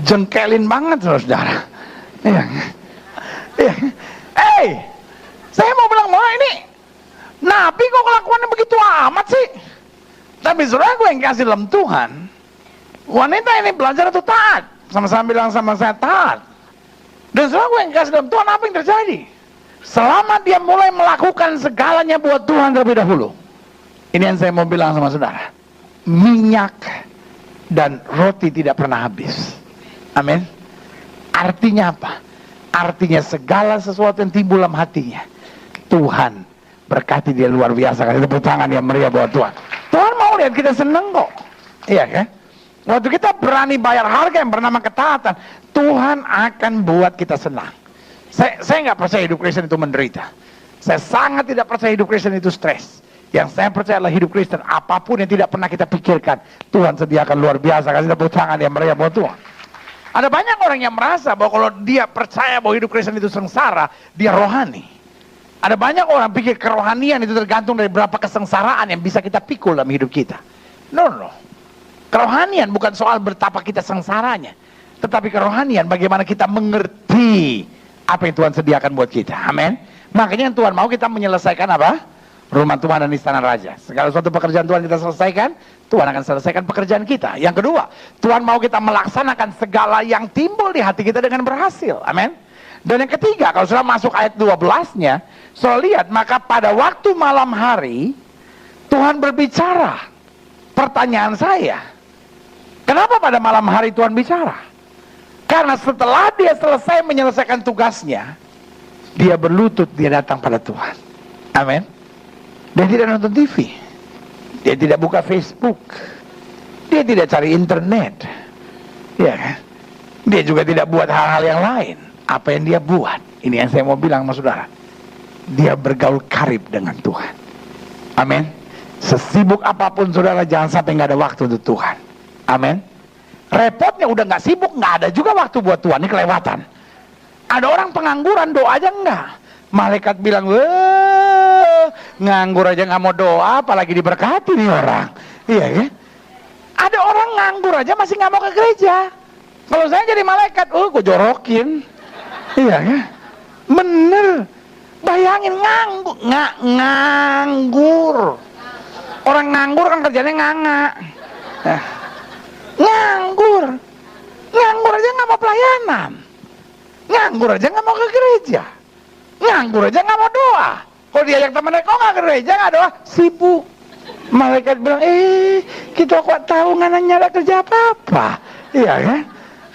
S1: jengkelin banget saudara. Iya. Saya mau bilang ini nabi kok kelakuannya begitu amat sih. Tapi saudara gue yang kasih dalam Tuhan, wanita ini belajar untuk taat. Sama-sama bilang sama saya taat. Dan saudara gue yang kasih dalam Tuhan, apa yang terjadi? Selama dia mulai melakukan segalanya buat Tuhan terlebih dahulu, ini yang saya mau bilang sama saudara, minyak dan roti tidak pernah habis. Amin. Artinya apa? Artinya segala sesuatu yang timbul dalam hatinya, Tuhan berkati dia luar biasa. Kasih tepuk tangan yang meriah buat Tuhan. Tuhan mau lihat kita seneng kok. Iya kan? Waktu kita berani bayar harga yang bernama ketaatan, Tuhan akan buat kita senang. Saya nggak percaya hidup Kristen itu menderita. Saya sangat tidak percaya hidup Kristen itu stres. Yang saya percaya adalah hidup Kristen, apapun yang tidak pernah kita pikirkan, Tuhan sediakan luar biasa. Kasih tepuk tangan yang meriah buat Tuhan. Ada banyak orang yang merasa bahwa kalau dia percaya bahwa hidup Kristen itu sengsara, dia rohani. Ada banyak orang pikir kerohanian itu tergantung dari berapa kesengsaraan yang bisa kita pikul dalam hidup kita. No. Kerohanian bukan soal betapa kita sengsaranya, tetapi kerohanian bagaimana kita mengerti apa yang Tuhan sediakan buat kita. Amin. Makanya yang Tuhan mau kita menyelesaikan apa? Rumah Tuhan dan istana raja. Segala suatu pekerjaan Tuhan kita selesaikan, Tuhan akan selesaikan pekerjaan kita. Yang kedua, Tuhan mau kita melaksanakan segala yang timbul di hati kita dengan berhasil. Amin. Dan yang ketiga, kalau sudah masuk ayat 12-nya, saudara lihat, maka pada waktu malam hari Tuhan berbicara. Pertanyaan saya, kenapa pada malam hari Tuhan bicara? Karena setelah dia selesai menyelesaikan tugasnya, dia berlutut, dia datang pada Tuhan. Amin. Dia tidak nonton TV, dia tidak buka Facebook, dia tidak cari internet, ya kan? Dia juga tidak buat hal-hal yang lain. Apa yang dia buat, ini yang saya mau bilang sama saudara, dia bergaul karib dengan Tuhan. Amin. Sesibuk apapun saudara, jangan sampai nggak ada waktu untuk Tuhan. Amin. Repotnya udah nggak sibuk, nggak ada juga waktu buat Tuhan. Ini kelewatan. Ada orang pengangguran, doa aja enggak. Malaikat bilang, wah, nganggur aja nggak mau doa, apalagi diberkati nih orang. Iya kan? Ada orang nganggur aja masih nggak mau ke gereja. Kalau saya jadi malaikat, gue jorokin. Iya kan? Bener. Bayangin nganggur. Orang nganggur kan kerjanya nganga. Nganggur aja nggak mau pelayanan. Nganggur aja nggak mau ke gereja. Nganggur aja nggak mau doa. Kalau diajak temennya, kok nggak ke gereja nggak doa? Sibuk. Malaikat bilang, kita kok tahu nggak ada kerja apa-apa, iya kan?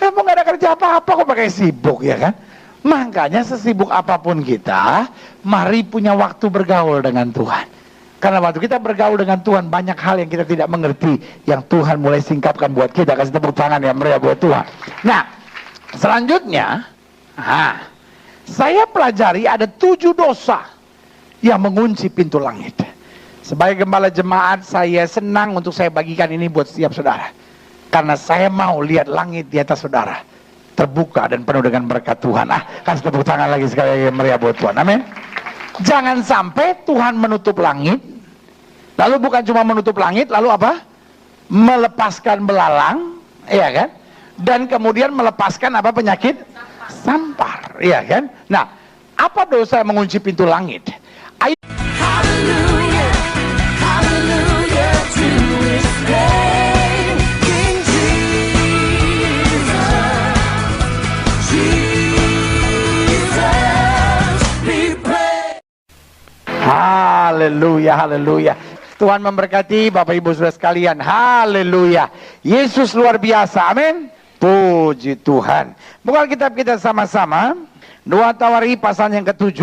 S1: Kamu nggak ada kerja apa-apa kok pakai sibuk, ya kan? Makanya sesibuk apapun kita, mari punya waktu bergaul dengan Tuhan. Karena waktu kita bergaul dengan Tuhan, banyak hal yang kita tidak mengerti, yang Tuhan mulai singkapkan buat kita. Kasih tepuk tangan yang meriah buat Tuhan. Nah, selanjutnya, saya pelajari ada 7 dosa yang mengunci pintu langit. Sebagai gembala jemaat, saya senang untuk saya bagikan ini buat setiap saudara. Karena saya mau lihat langit di atas saudara terbuka dan penuh dengan berkat Tuhan. Kasih tepuk tangan lagi sekali lagi yang meriah buat Tuhan. Amin. Jangan sampai Tuhan menutup langit, lalu bukan cuma menutup langit, lalu apa? Melepaskan belalang, iya kan? Dan kemudian melepaskan apa? Penyakit sampar, iya kan? Nah, apa dosa yang mengunci pintu langit?
S2: Hallelujah, hallelujah to His name, King Jesus, be praised.
S1: Haleluya, haleluya. Tuhan memberkati Bapak Ibu Saudara sekalian. Haleluya. Yesus luar biasa. Amin. Puji Tuhan. Buka kitab kita sama-sama. 2 Tawari pasal yang ke-7.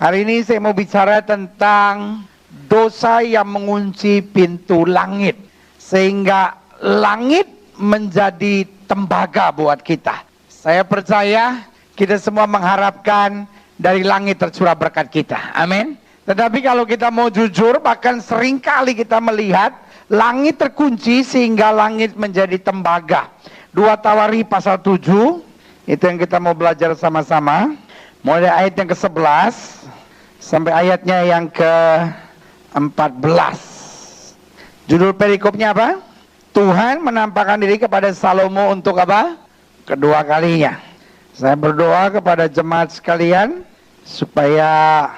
S1: Hari ini saya mau bicara tentang dosa yang mengunci pintu langit, sehingga langit menjadi tembaga buat kita. Saya percaya kita semua mengharapkan dari langit tercurah berkat kita. Amin. Tetapi kalau kita mau jujur, bahkan seringkali kita melihat langit terkunci sehingga langit menjadi tembaga. 2 Tawari pasal 7, itu yang kita mau belajar sama-sama. Mulai ayat yang ke-11 sampai ayatnya yang ke-14. Judul perikopnya apa? Tuhan menampakkan diri kepada Salomo untuk apa? Kedua kalinya. Saya berdoa kepada jemaat sekalian supaya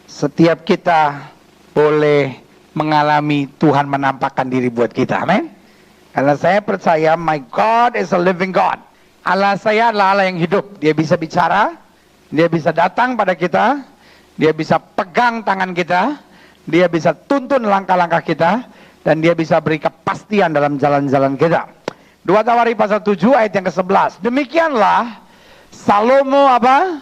S1: setiap kita boleh mengalami Tuhan menampakkan diri buat kita. Amin. Karena saya percaya my God is a living God. Allah saya adalah Allah yang hidup. Dia bisa bicara, dia bisa datang pada kita, dia bisa pegang tangan kita, dia bisa tuntun langkah-langkah kita, dan dia bisa beri kepastian dalam jalan-jalan kita. 2 Tawari pasal 7 ayat yang ke-11. Demikianlah Salomo apa?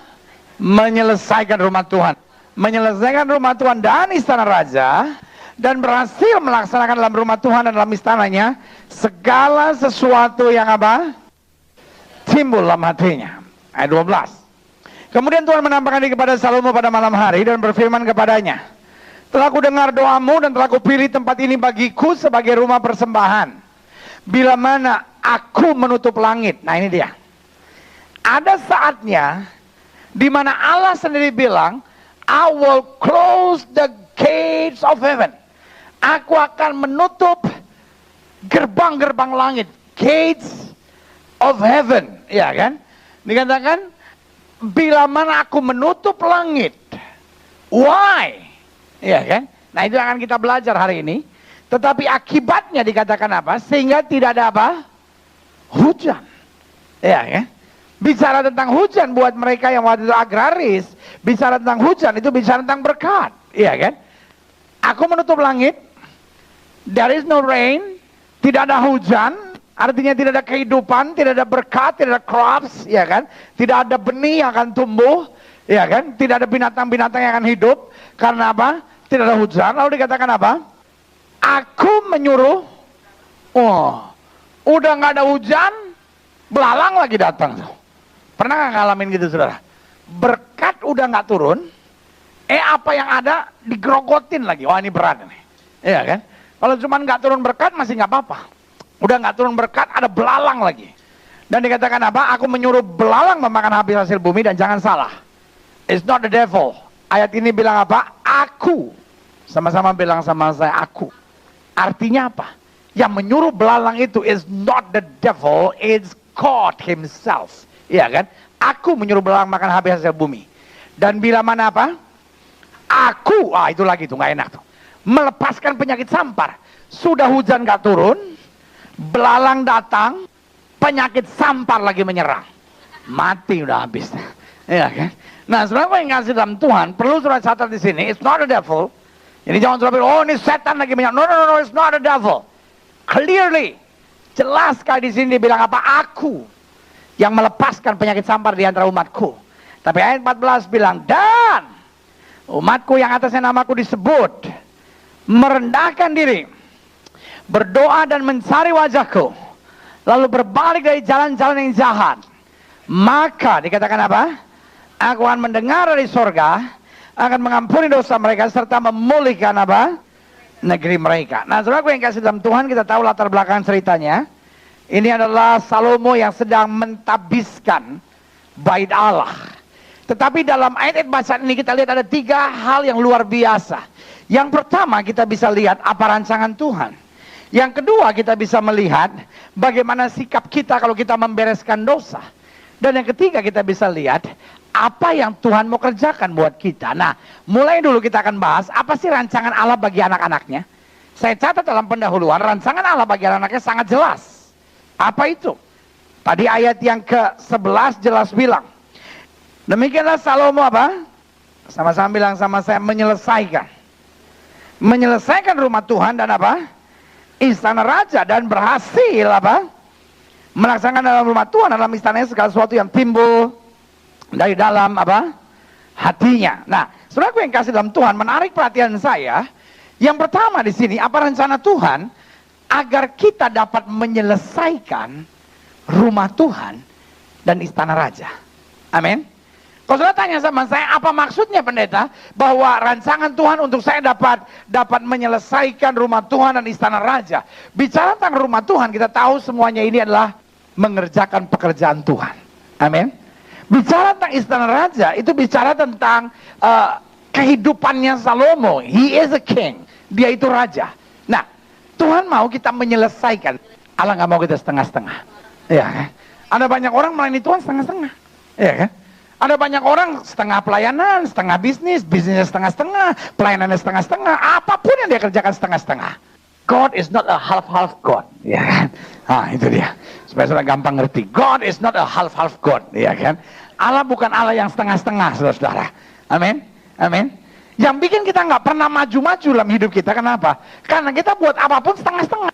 S1: Menyelesaikan rumah Tuhan. Menyelesaikan rumah Tuhan dan istana raja, dan berhasil melaksanakan dalam rumah Tuhan dan dalam istananya segala sesuatu yang apa? Timbul dalam hatinya. Ayat 12. Kemudian Tuhan menampakkan diri kepada Salomo pada malam hari dan berfirman kepadanya, telah ku dengar doamu dan telah ku pilih tempat ini bagiku sebagai rumah persembahan. Bila mana aku menutup langit. Nah ini dia. Ada saatnya di mana Allah sendiri bilang, I will close the gates of heaven. Aku akan menutup gerbang-gerbang langit. Gates of heaven. Ya kan? Dikatakan bila mana aku menutup langit. Why? Iya kan? Nah itu akan kita belajar hari ini. Tetapi akibatnya dikatakan apa? Sehingga tidak ada apa? Hujan. Iya kan? Bicara tentang hujan buat mereka yang waktu itu agraris. Bicara tentang hujan itu bicara tentang berkat. Iya kan? Aku menutup langit. There is no rain. Tidak ada hujan. Artinya tidak ada kehidupan, tidak ada berkat, tidak ada crops, ya kan? Tidak ada benih yang akan tumbuh, ya kan? Tidak ada binatang-binatang yang akan hidup. Karena apa? Tidak ada hujan. Lalu dikatakan apa? Aku menyuruh. Oh, udah nggak ada hujan, belalang lagi datang. Pernah nggak ngalamin gitu, saudara? Berkat udah nggak turun, apa yang ada digrogotin lagi. Wah ini berat nih, ya kan? Kalau cuma nggak turun berkat masih nggak apa-apa. Udah nggak turun berkat, ada belalang lagi. Dan dikatakan apa? Aku menyuruh belalang memakan habis hasil bumi, dan jangan salah. It's not the devil. Ayat ini bilang apa? Aku. Sama-sama bilang sama saya, aku. Artinya apa? Yang menyuruh belalang itu is not the devil, it's God himself. Iya kan? Aku menyuruh belalang makan habis hasil bumi. Dan bila mana apa? Aku, itu lagi tuh nggak enak tuh. Melepaskan penyakit sampar. Sudah hujan nggak turun, belalang datang, penyakit sampar lagi menyerang. Mati udah habis. Ya kan? Nah, sebenarnya yang ngasih dalam Tuhan, perlu surat catat di sini, it's not the devil. Jadi jangan surat bilang, oh ini setan lagi menyerang. No, it's not the devil. Clearly, jelas sekali di sini dibilang apa? Aku yang melepaskan penyakit sampar di antara umatku. Tapi ayat 14 bilang, dan umatku yang atasnya namaku disebut, merendahkan diri, berdoa dan mencari wajahku, lalu berbalik dari jalan-jalan yang jahat, maka dikatakan apa? Aku akan mendengar dari sorga, akan mengampuni dosa mereka, serta memulihkan apa? Negeri mereka. Nah, saudaraku yang kasih dalam Tuhan, kita tahu latar belakang ceritanya. Ini adalah Salomo yang sedang mentabiskan bait Allah. Tetapi dalam ayat bacaan ini kita lihat ada 3 hal yang luar biasa. Yang pertama, kita bisa lihat apa rancangan Tuhan. Yang kedua, kita bisa melihat bagaimana sikap kita kalau kita membereskan dosa. Dan yang ketiga, kita bisa lihat apa yang Tuhan mau kerjakan buat kita. Nah, mulai dulu kita akan bahas apa sih rancangan Allah bagi anak-anaknya. Saya catat dalam pendahuluan, rancangan Allah bagi anak-anaknya sangat jelas. Apa itu? Tadi ayat yang ke-11 jelas bilang, demikianlah Salomo apa? Sama-sama bilang sama saya, menyelesaikan rumah Tuhan dan apa? Istana raja, dan berhasil apa? Melaksanakan dalam rumah Tuhan, dalam istananya segala sesuatu yang timbul dari dalam apa? Hatinya. Nah, saudaraku yang kasih dalam Tuhan, menarik perhatian saya. Yang pertama di sini, apa rencana Tuhan agar kita dapat menyelesaikan rumah Tuhan dan istana raja. Amin. Kalau saudara tanya sama saya, apa maksudnya pendeta? Bahwa rancangan Tuhan untuk saya dapat menyelesaikan rumah Tuhan dan istana raja. Bicara tentang rumah Tuhan, kita tahu semuanya ini adalah mengerjakan pekerjaan Tuhan. Amin. Bicara tentang istana raja, itu bicara tentang kehidupannya Salomo. He is a king. Dia itu raja. Nah, Tuhan mau kita menyelesaikan. Allah nggak mau kita setengah-setengah. Ya kan? Ada banyak orang melayani Tuhan setengah-setengah. Ya kan? Ada banyak orang setengah pelayanan, setengah bisnis, bisnisnya setengah-setengah, pelayanannya setengah-setengah, apapun yang dia kerjakan setengah-setengah. God is not a half-half God, ya kan? Nah, itu dia. Supaya saudara gampang ngerti. God is not a half-half God, ya kan? Allah bukan Allah yang setengah-setengah, saudara-saudara. Amin, amin. Yang bikin kita nggak pernah maju-maju dalam hidup kita, kenapa? Karena kita buat apapun setengah-setengah.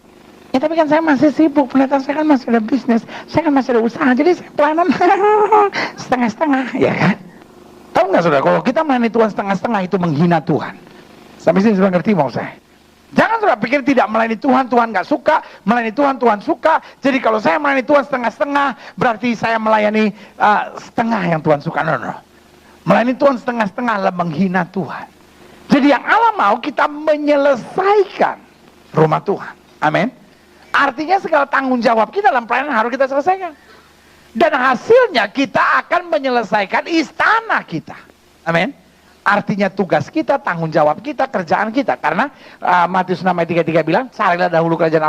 S1: Ya tapi kan saya masih sibuk, pendeta, saya kan masih ada bisnis, saya kan masih ada usaha, jadi saya pelayanan setengah-setengah, ya kan? Tahu nggak saudara, kalau kita melayani Tuhan setengah-setengah itu menghina Tuhan. Sampai sini sudah ngerti mau saya? Jangan saudara pikir tidak melayani Tuhan, Tuhan nggak suka, melayani Tuhan, Tuhan suka. Jadi kalau saya melayani Tuhan setengah-setengah, berarti saya melayani setengah yang Tuhan suka. No. Melayani Tuhan setengah-setengah adalah menghina Tuhan. Jadi yang Allah mau kita menyelesaikan rumah Tuhan. Amin. Artinya segala tanggung jawab kita dalam pelayanan harus kita selesaikan. Dan hasilnya kita akan menyelesaikan istana kita. Amin. Artinya tugas kita, tanggung jawab kita, kerjaan kita. Karena Matius 6 ayat 33 bilang, carilah dahulu kerajaan